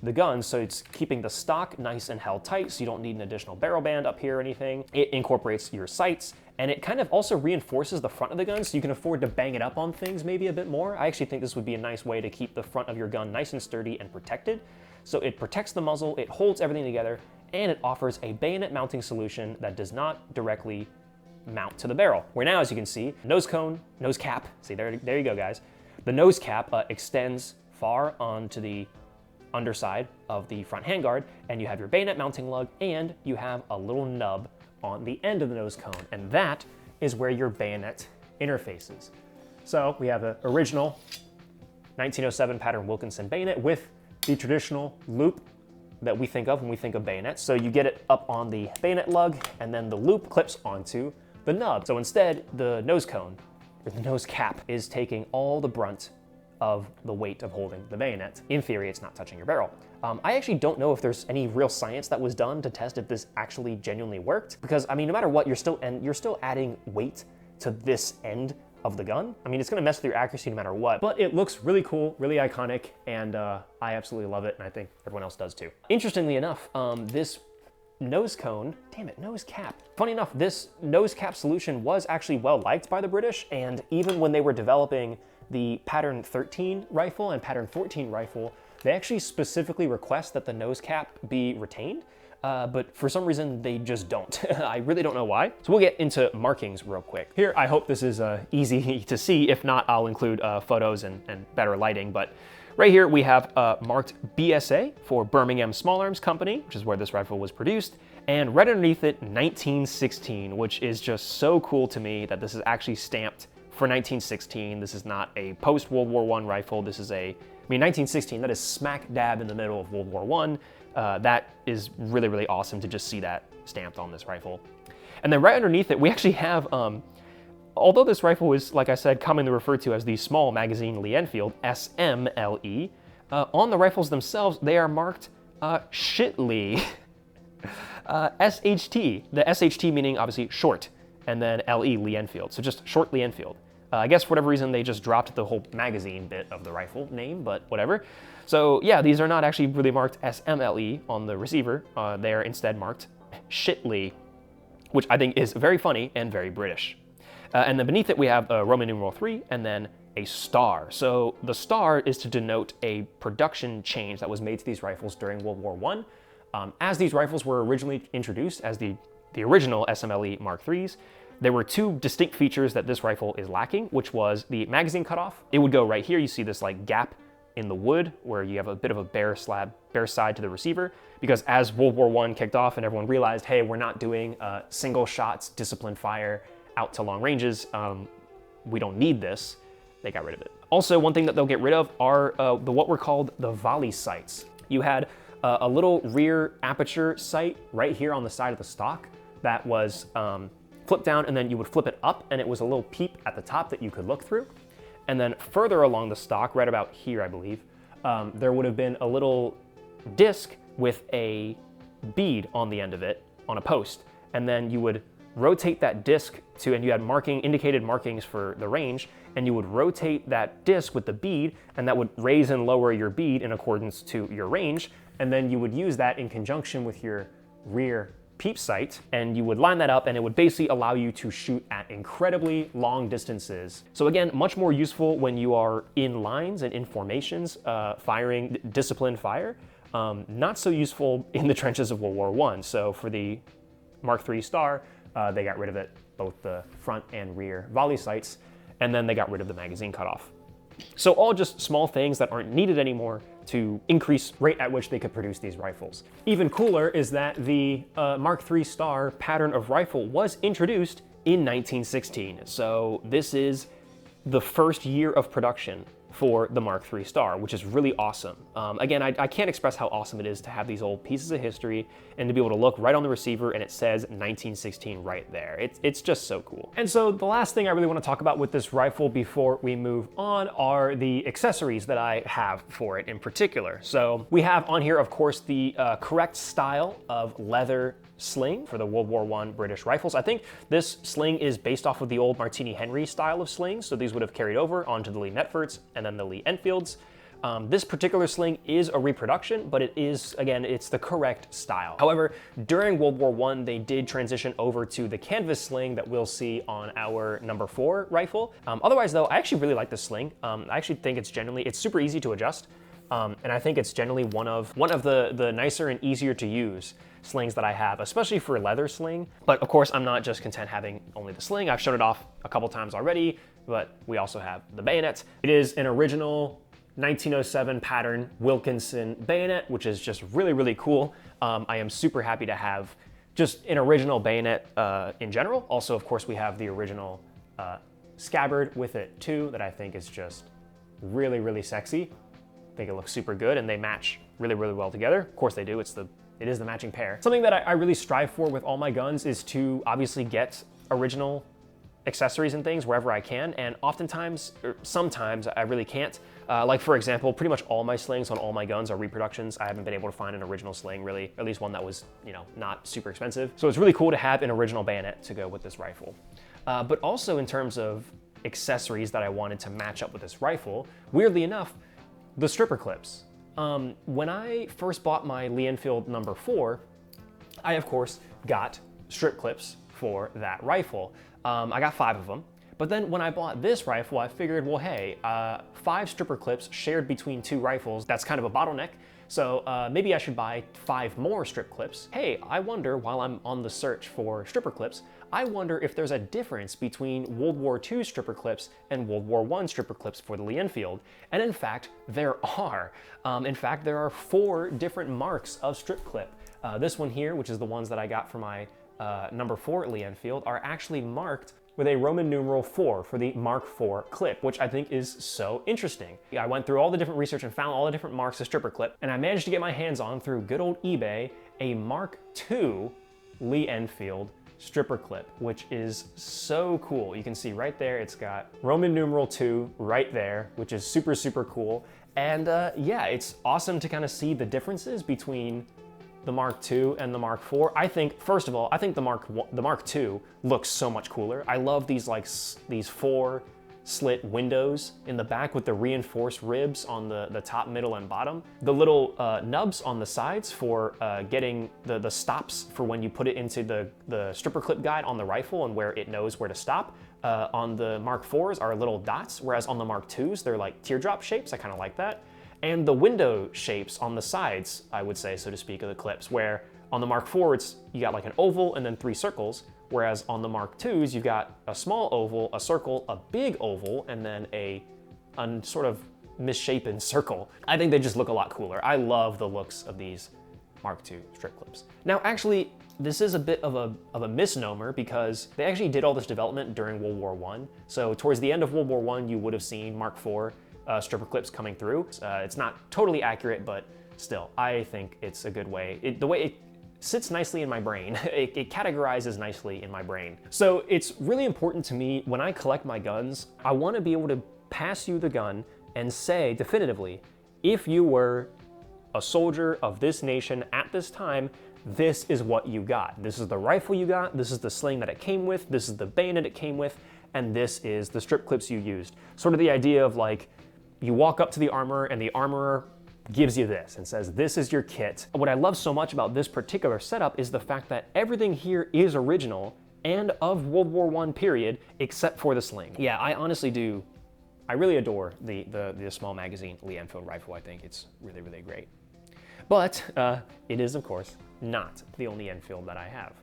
the gun, so it's keeping the stock nice and held tight, so you don't need an additional barrel band up here or anything. It incorporates your sights, and it kind of also reinforces the front of the gun, so you can afford to bang it up on things maybe a bit more. I actually think this would be a nice way to keep the front of your gun nice and sturdy and protected. So it protects the muzzle, it holds everything together, and it offers a bayonet mounting solution that does not directly mount to the barrel. Where now, as you can see, nose cone, nose cap, see there you go, guys. The nose cap extends far onto the underside of the front handguard, and you have your bayonet mounting lug, and you have a little nub on the end of the nose cone, and that is where your bayonet interfaces. So we have the original 1907 pattern Wilkinson bayonet with the traditional loop that we think of when we think of bayonets. So you get it up on the bayonet lug, and then the loop clips onto the nub. So instead, the nose cone, or the nose cap, is taking all the brunt of the weight of holding the bayonet. In theory, it's not touching your barrel. I actually don't know if there's any real science that was done to test if this actually genuinely worked, because I mean, no matter what, you're still adding weight to this end of the gun. I mean, it's gonna mess with your accuracy no matter what, but it looks really cool, really iconic, and I absolutely love it, and I think everyone else does too. Interestingly enough, this nose cone, damn it, nose cap. Funny enough, this nose cap solution was actually well liked by the British, and even when they were developing the pattern 13 rifle and pattern 14 rifle, they actually specifically request that the nose cap be retained. But for some reason, they just don't. I really don't know why. So we'll get into markings real quick. Here, I hope this is easy to see. If not, I'll include photos and better lighting. But right here, we have marked BSA for Birmingham Small Arms Company, which is where this rifle was produced. And right underneath it, 1916, which is just so cool to me that this is actually stamped for 1916. This is not a post-World War I rifle. This is 1916, that is smack dab in the middle of World War I. That is really, really awesome to just see that stamped on this rifle. And then right underneath it, we actually have, although this rifle is, like I said, commonly referred to as the small magazine Lee Enfield, SMLE, on the rifles themselves, they are marked Shitly, SHT, the SHT meaning obviously short, and then LE, Lee Enfield, so just short Lee Enfield. I guess for whatever reason, they just dropped the whole magazine bit of the rifle name, but whatever. So yeah, these are not actually really marked SMLE on the receiver. They are instead marked Shitly, which I think is very funny and very British. And then beneath it, we have Roman numeral 3 and then a star. So the star is to denote a production change that was made to these rifles during World War I. As these rifles were originally introduced as the original SMLE Mark IIIs, there were two distinct features that this rifle is lacking, which was the magazine cutoff. It would go right here. You see this like gap in the wood where you have a bit of a bare side to the receiver, because as World War I kicked off and everyone realized, hey, we're not doing single shots, disciplined fire out to long ranges, we don't need this, they got rid of it. Also, one thing that they'll get rid of are what were called the volley sights. You had a little rear aperture sight right here on the side of the stock that was flip down, and then you would flip it up, and it was a little peep at the top that you could look through. And then further along the stock, right about here, I believe, there would have been a little disc with a bead on the end of it on a post. And then you would rotate that disc and you had indicated markings for the range, and you would rotate that disc with the bead, and that would raise and lower your bead in accordance to your range. And then you would use that in conjunction with your rear peep sight, and you would line that up, and it would basically allow you to shoot at incredibly long distances. So again, much more useful when you are in lines and in formations, firing disciplined fire. Not so useful in the trenches of World War I. So for the Mark III Star, they got rid of it, both the front and rear volley sights, and then they got rid of the magazine cutoff. So all just small things that aren't needed anymore to increase rate at which they could produce these rifles. Even cooler is that the Mark III Star pattern of rifle was introduced in 1916. So this is the first year of production for the Mark III Star, which is really awesome. Again, I can't express how awesome it is to have these old pieces of history and to be able to look right on the receiver and it says 1916 right there. It's just so cool. And so the last thing I really want to talk about with this rifle before we move on are the accessories that I have for it in particular. So we have on here, of course, the correct style of leather sling for the World War I British rifles. I think this sling is based off of the old Martini Henry style of slings, so these would have carried over onto the Lee Metfords and then the Lee Enfields. This particular sling is a reproduction, but it is, again, it's the correct style. However, during World War I, they did transition over to the canvas sling that we'll see on our number 4 rifle. Otherwise though, I actually really like this sling. I actually think it's super easy to adjust. And I think it's generally one of the nicer and easier to use slings that I have, especially for leather sling. But of course, I'm not just content having only the sling. I've shown it off a couple times already, but we also have the bayonet. It is an original 1907 pattern Wilkinson bayonet, which is just really, really cool. I am super happy to have just an original bayonet in general. Also, of course, we have the original scabbard with it too that I think is just really, really sexy. I think it looks super good and they match really, really well together. Of course they do, it is the matching pair. Something that I really strive for with all my guns is to obviously get original accessories and things wherever I can, and oftentimes, or sometimes I really can't. Like for example, pretty much all my slings on all my guns are reproductions. I haven't been able to find an original sling really, or at least one that was, you know, not super expensive. So it's really cool to have an original bayonet to go with this rifle. But also in terms of accessories that I wanted to match up with this rifle, weirdly enough, the stripper clips. When I first bought my Lee Enfield No. 4, I of course got strip clips for that rifle. I got 5 of them. But then when I bought this rifle, I figured, well, hey, 5 stripper clips shared between 2 rifles, that's kind of a bottleneck. So maybe I should buy 5 more strip clips. Hey, I wonder, while I'm on the search for stripper clips, I wonder if there's a difference between World War II stripper clips and World War I stripper clips for the Lee Enfield. And in fact, there are. In fact, there are 4 different marks of strip clip. This one here, which is the ones that I got for my No. 4 Lee Enfield, are actually marked with a Roman numeral 4 for the Mark IV clip, which I think is so interesting. I went through all the different research and found all the different marks of stripper clip, and I managed to get my hands on, through good old eBay, a Mark II Lee Enfield stripper clip, which is so cool. You can see right there, it's got Roman numeral 2 right there, which is super, super cool. And yeah, it's awesome to kind of see the differences between the Mark II and the Mark IV. I think, first of all, I think the Mark II looks so much cooler. I love these these 4 slit windows in the back with the reinforced ribs on the top, middle, and bottom. The little nubs on the sides for getting the stops for when you put it into the stripper clip guide on the rifle and where it knows where to stop. On the Mark IVs are little dots, whereas on the Mark IIs, they're like teardrop shapes. I kind of like that. And the window shapes on the sides, I would say, so to speak, of the clips, where on the Mark IV, you got like an oval and then 3 circles, whereas on the Mark IIs, you've got a small oval, a circle, a big oval, and then a sort of misshapen circle. I think they just look a lot cooler. I love the looks of these Mark II strip clips. Now, actually, this is a bit of a misnomer because they actually did all this development during World War I. So towards the end of World War I, you would have seen Mark IV stripper clips coming through. It's not totally accurate, but still, I think it's a good way. The way it sits nicely in my brain, it categorizes nicely in my brain. So it's really important to me when I collect my guns, I want to be able to pass you the gun and say definitively, if you were a soldier of this nation at this time, this is what you got. This is the rifle you got, this is the sling that it came with, this is the bayonet it came with, and this is the strip clips you used. Sort of the idea of like, you walk up to the armorer and the armorer gives you this and says, this is your kit. What I love so much about this particular setup is the fact that everything here is original and of World War I period, except for the sling. Yeah, I honestly do. I really adore the small magazine Lee Enfield rifle. I think it's really, really great. But it is, of course, not the only Enfield that I have.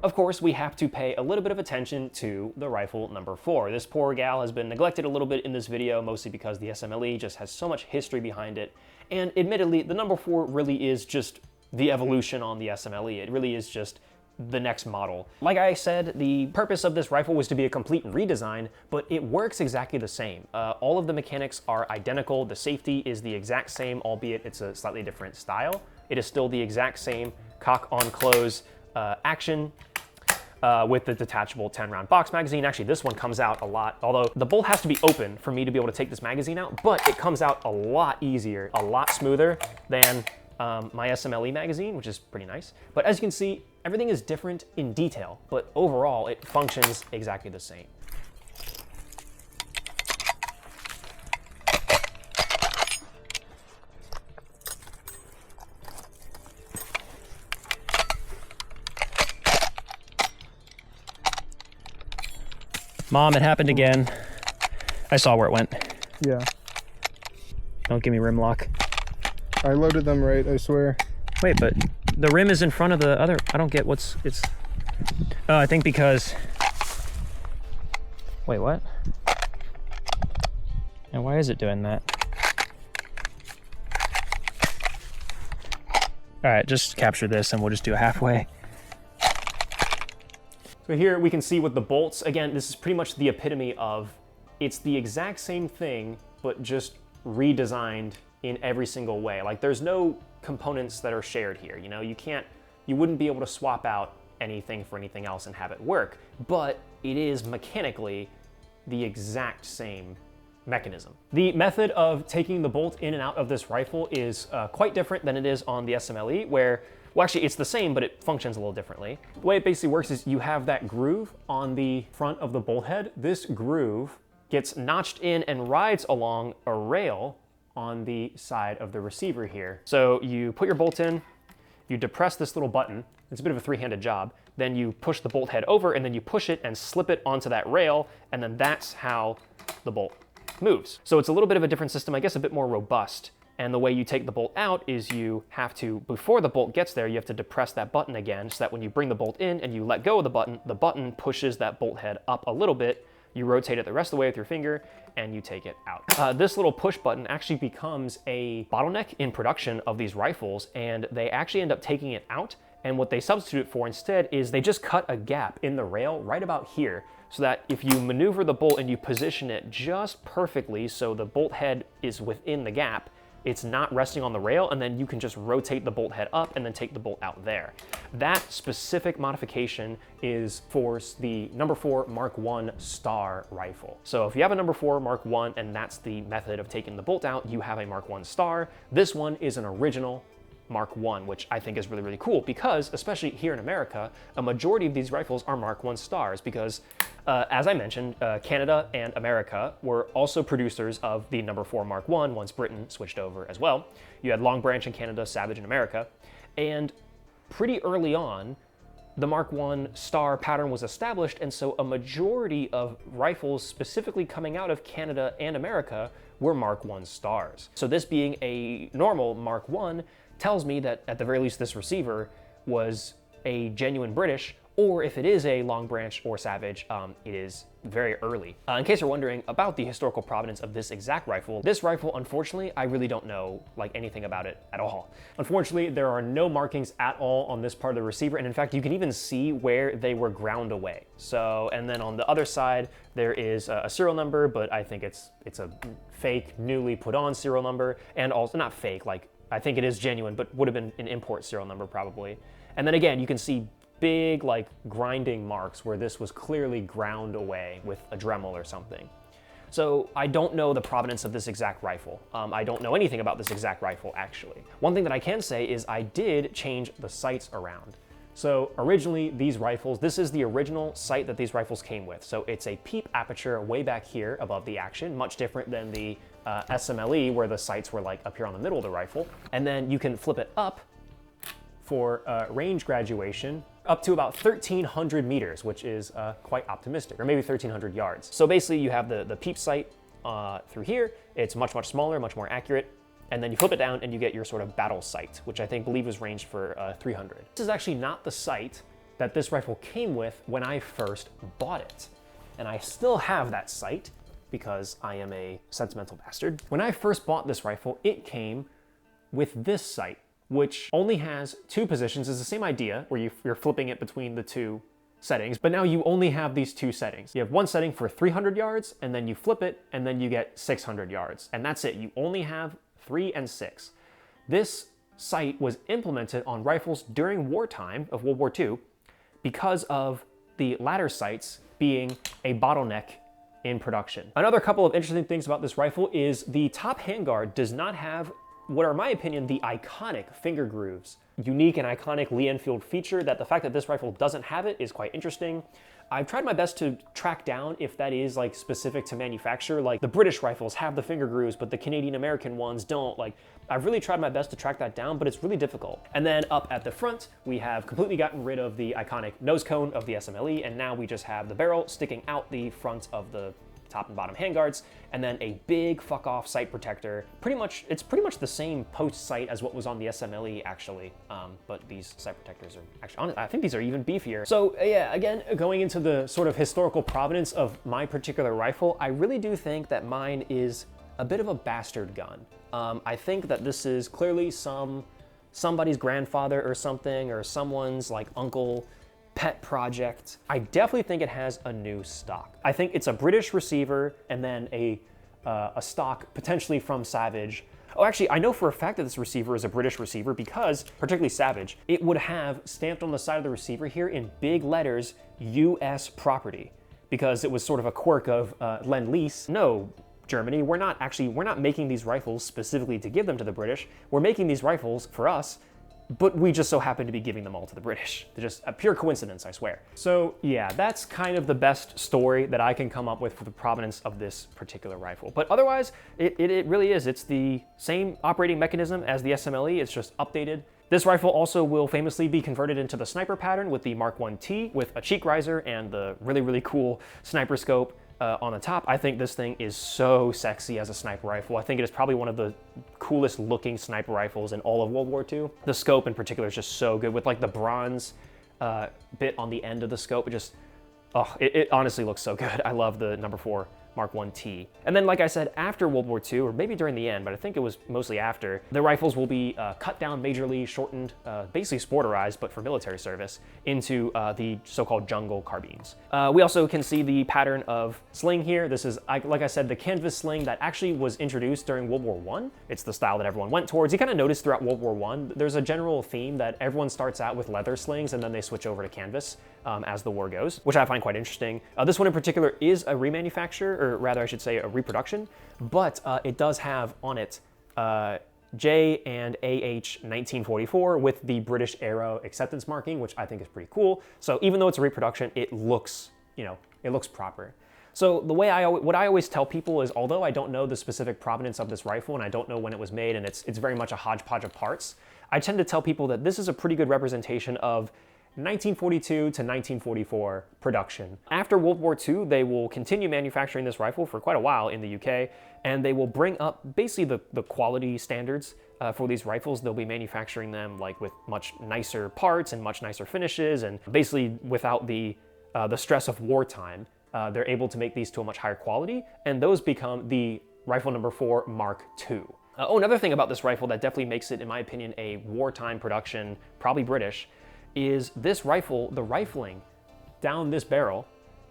Of course, we have to pay a little bit of attention to the rifle No. 4. This poor gal has been neglected a little bit in this video, mostly because the SMLE just has so much history behind it. And admittedly, the No. 4 really is just the evolution on the SMLE. It really is just the next model. Like I said, the purpose of this rifle was to be a complete redesign, but it works exactly the same. All of the mechanics are identical. The safety is the exact same, albeit it's a slightly different style. It is still the exact same cock on close action. With the detachable 10-round box magazine. Actually, this one comes out a lot, although the bolt has to be open for me to be able to take this magazine out, but it comes out a lot easier, a lot smoother than my SMLE magazine, which is pretty nice. But as you can see, everything is different in detail, but overall, it functions exactly the same. Mom, it happened again. I saw where it went. Yeah. Don't give me rim lock. I loaded them right, I swear. Wait, but the rim is in front of the other. I don't get it's. Oh, I think because. Wait, what? And why is it doing that? All right, just capture this and we'll just do a halfway. So here we can see with the bolts, again, this is pretty much the epitome of, it's the exact same thing, but just redesigned in every single way. Like there's no components that are shared here. You know, you wouldn't be able to swap out anything for anything else and have it work, but it is mechanically the exact same mechanism. The method of taking the bolt in and out of this rifle is quite different than it is on the SMLE, where, well, actually it's the same, but it functions a little differently. The way it basically works is you have that groove on the front of the bolt head. This groove gets notched in and rides along a rail on the side of the receiver here. So you put your bolt in, you depress this little button. It's a bit of a three-handed job. Then you push the bolt head over and then you push it and slip it onto that rail, and then that's how the bolt moves. So it's a little bit of a different system, I guess a bit more robust. And the way you take the bolt out is you have to, before the bolt gets there, you have to depress that button again so that when you bring the bolt in and you let go of the button pushes that bolt head up a little bit. You rotate it the rest of the way with your finger and you take it out. This little push button actually becomes a bottleneck in production of these rifles, and they actually end up taking it out. And what they substitute it for instead is they just cut a gap in the rail right about here, so that if you maneuver the bolt and you position it just perfectly so the bolt head is within the gap, it's not resting on the rail, and then you can just rotate the bolt head up and then take the bolt out there. That specific modification is for the number 4 Mark I Star rifle. So if you have a number 4 Mark I and that's the method of taking the bolt out, you have a Mark I Star. This one is an original Mark I, which I think is really, really cool because, especially here in America, a majority of these rifles are Mark I Stars because, as I mentioned, Canada and America were also producers of the number 4 Mark I once Britain switched over as well. You had Long Branch in Canada, Savage in America, and pretty early on, the Mark I Star pattern was established, and so a majority of rifles specifically coming out of Canada and America were Mark I Stars. So this being a normal Mark I tells me that at the very least this receiver was a genuine British, or if it is a Long Branch or Savage, it is very early. In case you're wondering about the historical provenance of this exact rifle, this rifle, unfortunately, I really don't know like anything about it at all. Unfortunately, there are no markings at all on this part of the receiver, and in fact, you can even see where they were ground away. So, and then on the other side, there is a serial number, but I think it's a fake, newly put on serial number, and also not fake, like I think it is genuine, but would have been an import serial number probably. And then again, you can see big like grinding marks where this was clearly ground away with a Dremel or something. So I don't know the provenance of this exact rifle. I don't know anything about this exact rifle actually. One thing that I can say is I did change the sights around. So originally these rifles, this is the original sight that these rifles came with. So it's a peep aperture way back here above the action, much different than the SMLE where the sights were like up here on the middle of the rifle. And then you can flip it up for range graduation up to about 1,300 meters, which is quite optimistic, or maybe 1,300 yards. So basically you have the peep sight through here. It's much, much smaller, much more accurate. And then you flip it down and you get your sort of battle sight, which I believe was ranged for 300. This is actually not the sight that this rifle came with when I first bought it. And I still have that sight because I am a sentimental bastard. When I first bought this rifle, it came with this sight, which only has 2 positions. It's the same idea where you're flipping it between the 2 settings, but now you only have these 2 settings. You have one setting for 300 yards, and then you flip it, and then you get 600 yards. And that's it. You only have 3 and 6. This sight was implemented on rifles during wartime of World War II because of the ladder sights being a bottleneck in production. Another couple of interesting things about this rifle is the top handguard does not have what are, in my opinion, the iconic finger grooves. Unique and iconic Lee Enfield feature that the fact that this rifle doesn't have it is quite interesting. I've tried my best to track down if that is like specific to manufacturer. Like the British rifles have the finger grooves, but the Canadian American ones don't. Like I've really tried my best to track that down, but it's really difficult. And then up at the front, we have completely gotten rid of the iconic nose cone of the SMLE, and now we just have the barrel sticking out the front of the top and bottom handguards, and then a big fuck off sight protector. It's pretty much the same post sight as what was on the SMLE actually, but these sight protectors are actually, I think these are even beefier. So yeah, again, going into the sort of historical provenance of my particular rifle, I really do think that mine is a bit of a bastard gun. I think that this is clearly somebody's grandfather or something, or someone's like uncle pet project. I definitely think it has a new stock. I think it's a British receiver and then a stock potentially from Savage. Oh, actually, I know for a fact that this receiver is a British receiver because, particularly Savage, it would have stamped on the side of the receiver here in big letters, US property, because it was sort of a quirk of Lend-Lease. No, Germany, we're not making these rifles specifically to give them to the British. We're making these rifles for us, but we just so happen to be giving them all to the British. They're just a pure coincidence, I swear. So yeah, that's kind of the best story that I can come up with for the provenance of this particular rifle. But otherwise, it really is. It's the same operating mechanism as the SMLE, it's just updated. This rifle also will famously be converted into the sniper pattern with the Mark 1T with a cheek riser and the really, really cool sniper scope on the top. I think this thing is so sexy as a sniper rifle. I think it is probably one of the coolest looking sniper rifles in all of World War II. The scope in particular is just so good with like the bronze bit on the end of the scope. It honestly looks so good. I love the number 4 Mark 1T. And then, like I said, after World War II, or maybe during the end, but I think it was mostly after, the rifles will be cut down majorly, shortened, basically sporterized, but for military service, into the so-called jungle carbines. We also can see the pattern of sling here. This is, like I said, the canvas sling that actually was introduced during World War I. It's the style that everyone went towards. You kind of notice throughout World War I, there's a general theme that everyone starts out with leather slings and then they switch over to canvas as the war goes, which I find quite interesting. This one in particular is a remanufacture, or rather I should say a reproduction, but it does have on it J and AH 1944 with the British Aero acceptance marking, which I think is pretty cool. So even though it's a reproduction, it looks, it looks proper. So the way what I always tell people is, although I don't know the specific provenance of this rifle and I don't know when it was made and it's very much a hodgepodge of parts, I tend to tell people that this is a pretty good representation of 1942 to 1944 production. After World War II, they will continue manufacturing this rifle for quite a while in the UK, and they will bring up basically the quality standards for these rifles. They'll be manufacturing them like with much nicer parts and much nicer finishes, and basically without the stress of wartime, they're able to make these to a much higher quality, and those become the rifle number 4 Mark II. Another thing about this rifle that definitely makes it, in my opinion, a wartime production, probably British, is this rifle, the rifling down this barrel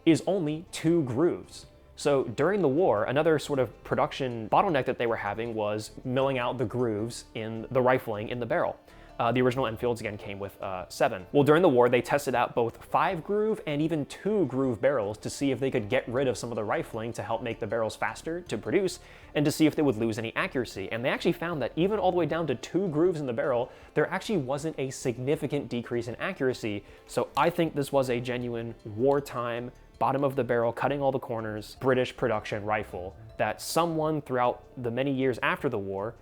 is only 2 grooves. So during the war, another sort of production bottleneck that they were having was milling out the grooves in the rifling in the barrel. The original Enfields again came with 7. Well, during the war, they tested out both 5 groove and even 2 groove barrels to see if they could get rid of some of the rifling to help make the barrels faster to produce and to see if they would lose any accuracy. And they actually found that even all the way down to 2 grooves in the barrel, there actually wasn't a significant decrease in accuracy. So I think this was a genuine wartime, bottom of the barrel, cutting all the corners, British production rifle that someone throughout the many years after the war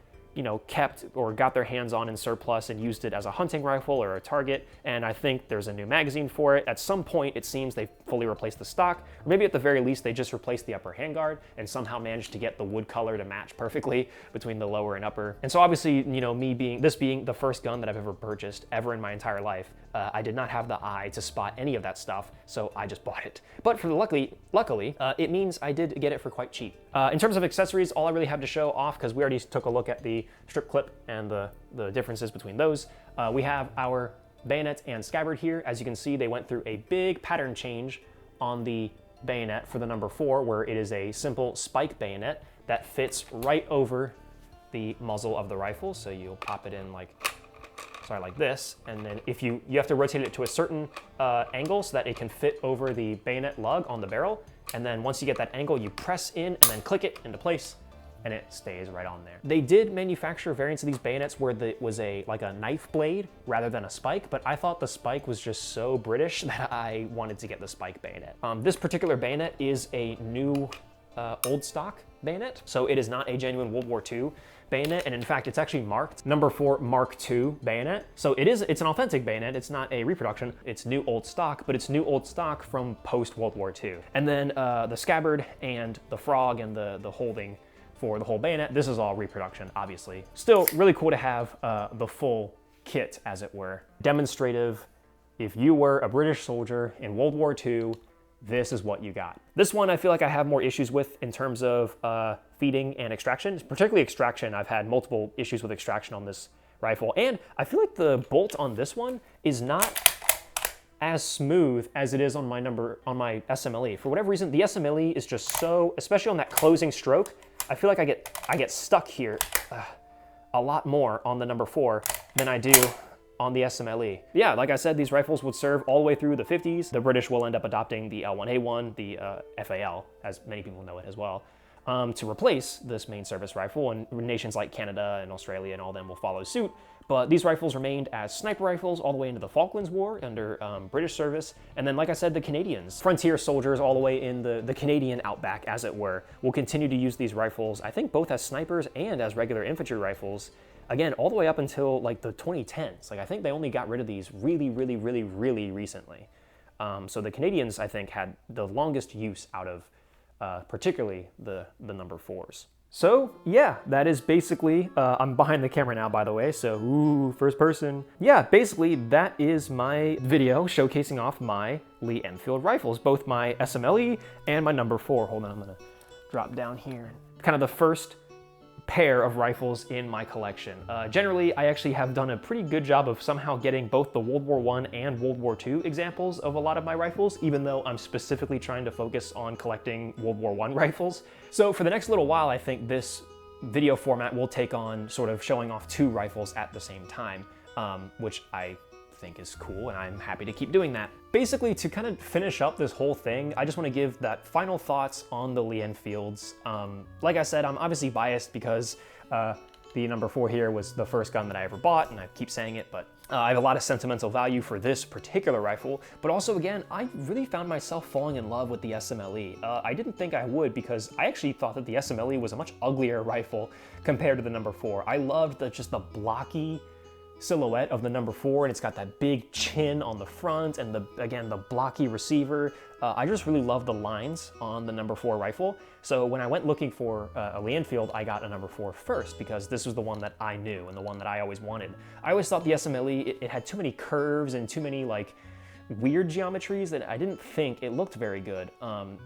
kept or got their hands on in surplus and used it as a hunting rifle or a target, and I think there's a new magazine for it. At some point, it seems they fully replaced the stock, or maybe at the very least, they just replaced the upper handguard and somehow managed to get the wood color to match perfectly between the lower and upper. And so obviously, me being the first gun that I've ever purchased ever in my entire life, I did not have the eye to spot any of that stuff, so I just bought it. But luckily, it means I did get it for quite cheap. In terms of accessories, all I really have to show off, because we already took a look at the strip clip and the differences between those, we have our bayonet and scabbard here. As you can see, they went through a big pattern change on the bayonet for the number 4, where it is a simple spike bayonet that fits right over the muzzle of the rifle. So you'll pop it in like this, and then if you have to rotate it to a certain angle so that it can fit over the bayonet lug on the barrel, and then once you get that angle, you press in and then click it into place, and it stays right on there. They did manufacture variants of these bayonets where it was like a knife blade rather than a spike, but I thought the spike was just so British that I wanted to get the spike bayonet. This particular bayonet is a new old stock bayonet, so it is not a genuine World War II bayonet, and in fact, it's actually marked number 4 Mark II bayonet. So it's an authentic bayonet. It's not a reproduction. It's new old stock, but it's new old stock from post World War II. And then the scabbard and the frog and the holding for the whole bayonet, this is all reproduction, obviously. Still really cool to have the full kit, as it were. Demonstrative. If you were a British soldier in World War II, this is what you got. This one I feel like I have more issues with in terms of feeding and extraction, particularly extraction. I've had multiple issues with extraction on this rifle, and I feel like the bolt on this one is not as smooth as it is on my SMLE. For whatever reason, the SMLE is just so, especially on that closing stroke, I feel like I get stuck here a lot more on the number 4 than I do on the SMLE. Yeah, like I said, these rifles would serve all the way through the 50s. The British will end up adopting the L1A1, the FAL, as many people know it as well, to replace this main service rifle, and nations like Canada and Australia and all them will follow suit. But these rifles remained as sniper rifles all the way into the Falklands War under British service. And then, like I said, the Canadians, frontier soldiers all the way in the Canadian outback, as it were, will continue to use these rifles, I think both as snipers and as regular infantry rifles, again, all the way up until like the 2010s. Like, I think they only got rid of these really recently. So the Canadians, I think, had the longest use out of particularly the number 4s. So yeah, that is basically, I'm behind the camera now, by the way, so ooh, first person. Yeah, basically that is my video showcasing off my Lee Enfield rifles, both my SMLE and my number 4. Hold on, I'm gonna drop down here. Kind of the first pair of rifles in my collection. Generally, I actually have done a pretty good job of somehow getting both the World War I and World War II examples of a lot of my rifles, even though I'm specifically trying to focus on collecting World War I rifles. So for the next little while, I think this video format will take on sort of showing off 2 rifles at the same time, which I think is cool, and I'm happy to keep doing that. Basically, to kind of finish up this whole thing, I just want to give that final thoughts on the Lee Enfields. Like I said, I'm obviously biased because the number 4 here was the first gun that I ever bought, and I keep saying it, but I have a lot of sentimental value for this particular rifle. But also, again, I really found myself falling in love with the SMLE. I didn't think I would, because I actually thought that the SMLE was a much uglier rifle compared to the number 4. I loved just the blocky silhouette of the number 4, and it's got that big chin on the front, and again the blocky receiver. I just really love the lines on the number 4 rifle. So when I went looking for a Lee Enfield, I got a number 4 first, because this was the one that I knew and the one that I always wanted. I always thought the SMLE, it had too many curves and too many like weird geometries that I didn't think it looked very good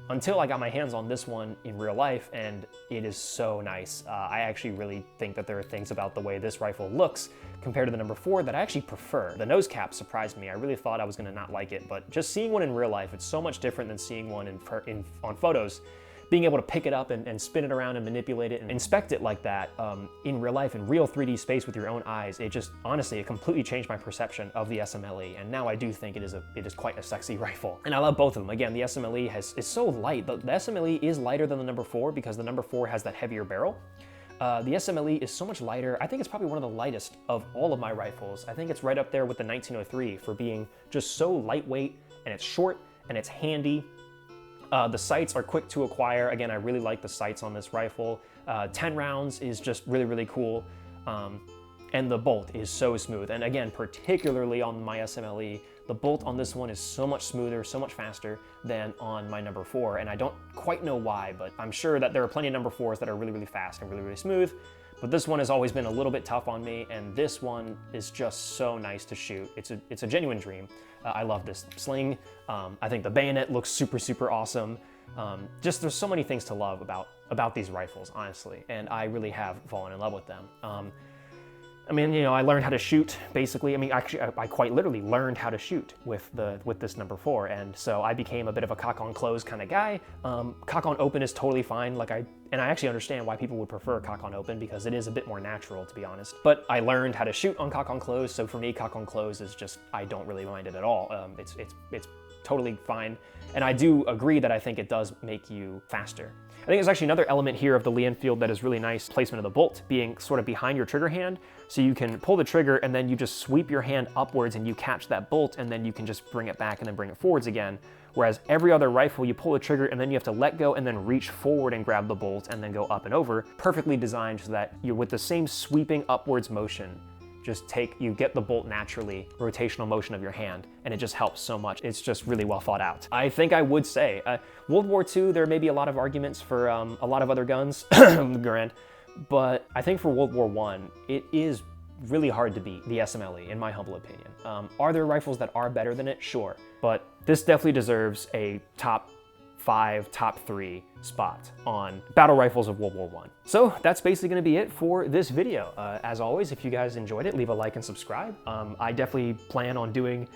until I got my hands on this one in real life, and it is so nice. I actually really think that there are things about the way this rifle looks compared to the number 4 that I actually prefer. The nose cap surprised me. I really thought I was gonna not like it, but just seeing one in real life, it's so much different than seeing one on photos. Being able to pick it up and spin it around and manipulate it and inspect it like that in real life, in real 3D space with your own eyes, it just, honestly, it completely changed my perception of the SMLE, and now I do think it is quite a sexy rifle. And I love both of them. Again, the SMLE is so light. The SMLE is lighter than the number 4 because the number 4 has that heavier barrel. The SMLE is so much lighter. I think it's probably one of the lightest of all of my rifles. I think it's right up there with the 1903 for being just so lightweight, and it's short, and it's handy. The sights are quick to acquire. Again, I really like the sights on this rifle. 10 rounds is just really cool. And the bolt is so smooth. And again, particularly on my SMLE, the bolt on this one is so much smoother, so much faster than on my number 4. And I don't quite know why, but I'm sure that there are plenty of number 4s that are really fast and really smooth. But this one has always been a little bit tough on me, and this one is just so nice to shoot. It's a genuine dream. I love this sling. I think the bayonet looks super awesome. Just there's so many things to love about these rifles, honestly, and I really have fallen in love with them. I mean, you know, I learned how to shoot, basically. I mean, actually, I quite literally learned how to shoot with this number 4, and so I became a bit of a cock on close kind of guy. Cock on open is totally fine, and I actually understand why people would prefer cock on open, because it is a bit more natural, to be honest. But I learned how to shoot on cock on close, so for me, cock on close is just, I don't really mind it at all. It's totally fine, and I do agree that I think it does make you faster. I think there's actually another element here of the Lee Enfield that is really nice, placement of the bolt being sort of behind your trigger hand, so you can pull the trigger and then you just sweep your hand upwards and you catch that bolt, and then you can just bring it back and then bring it forwards again. Whereas every other rifle, you pull the trigger and then you have to let go and then reach forward and grab the bolt and then go up and over. Perfectly designed so that you're with the same sweeping upwards motion, you get the bolt naturally, rotational motion of your hand, and it just helps so much. It's just really well thought out. I think I would say, World War II, there may be a lot of arguments for a lot of other guns, grand, but I think for World War I, it is really hard to beat the SMLE, in my humble opinion. Are there rifles that are better than it? Sure, but this definitely deserves a top 5, top 3 spot on battle rifles of World War I. So that's basically gonna be it for this video. As always, if you guys enjoyed it, leave a like and subscribe. I definitely plan on doing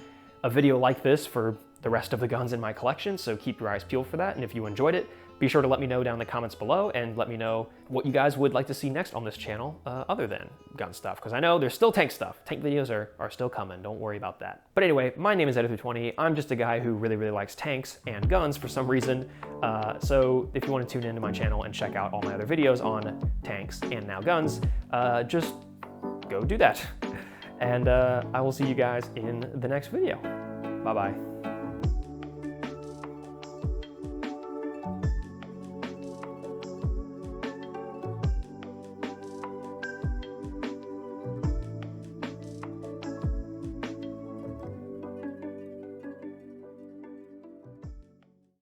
a video like this for the rest of the guns in my collection, so keep your eyes peeled for that. And if you enjoyed it, be sure to let me know down in the comments below and let me know what you guys would like to see next on this channel other than gun stuff, because I know there's still tank stuff. Tank videos are still coming, don't worry about that. But anyway, my name is Ed320. I'm just a guy who really likes tanks and guns for some reason. So if you want to tune into my channel and check out all my other videos on tanks and now guns, just go do that. And I will see you guys in the next video. Bye-bye.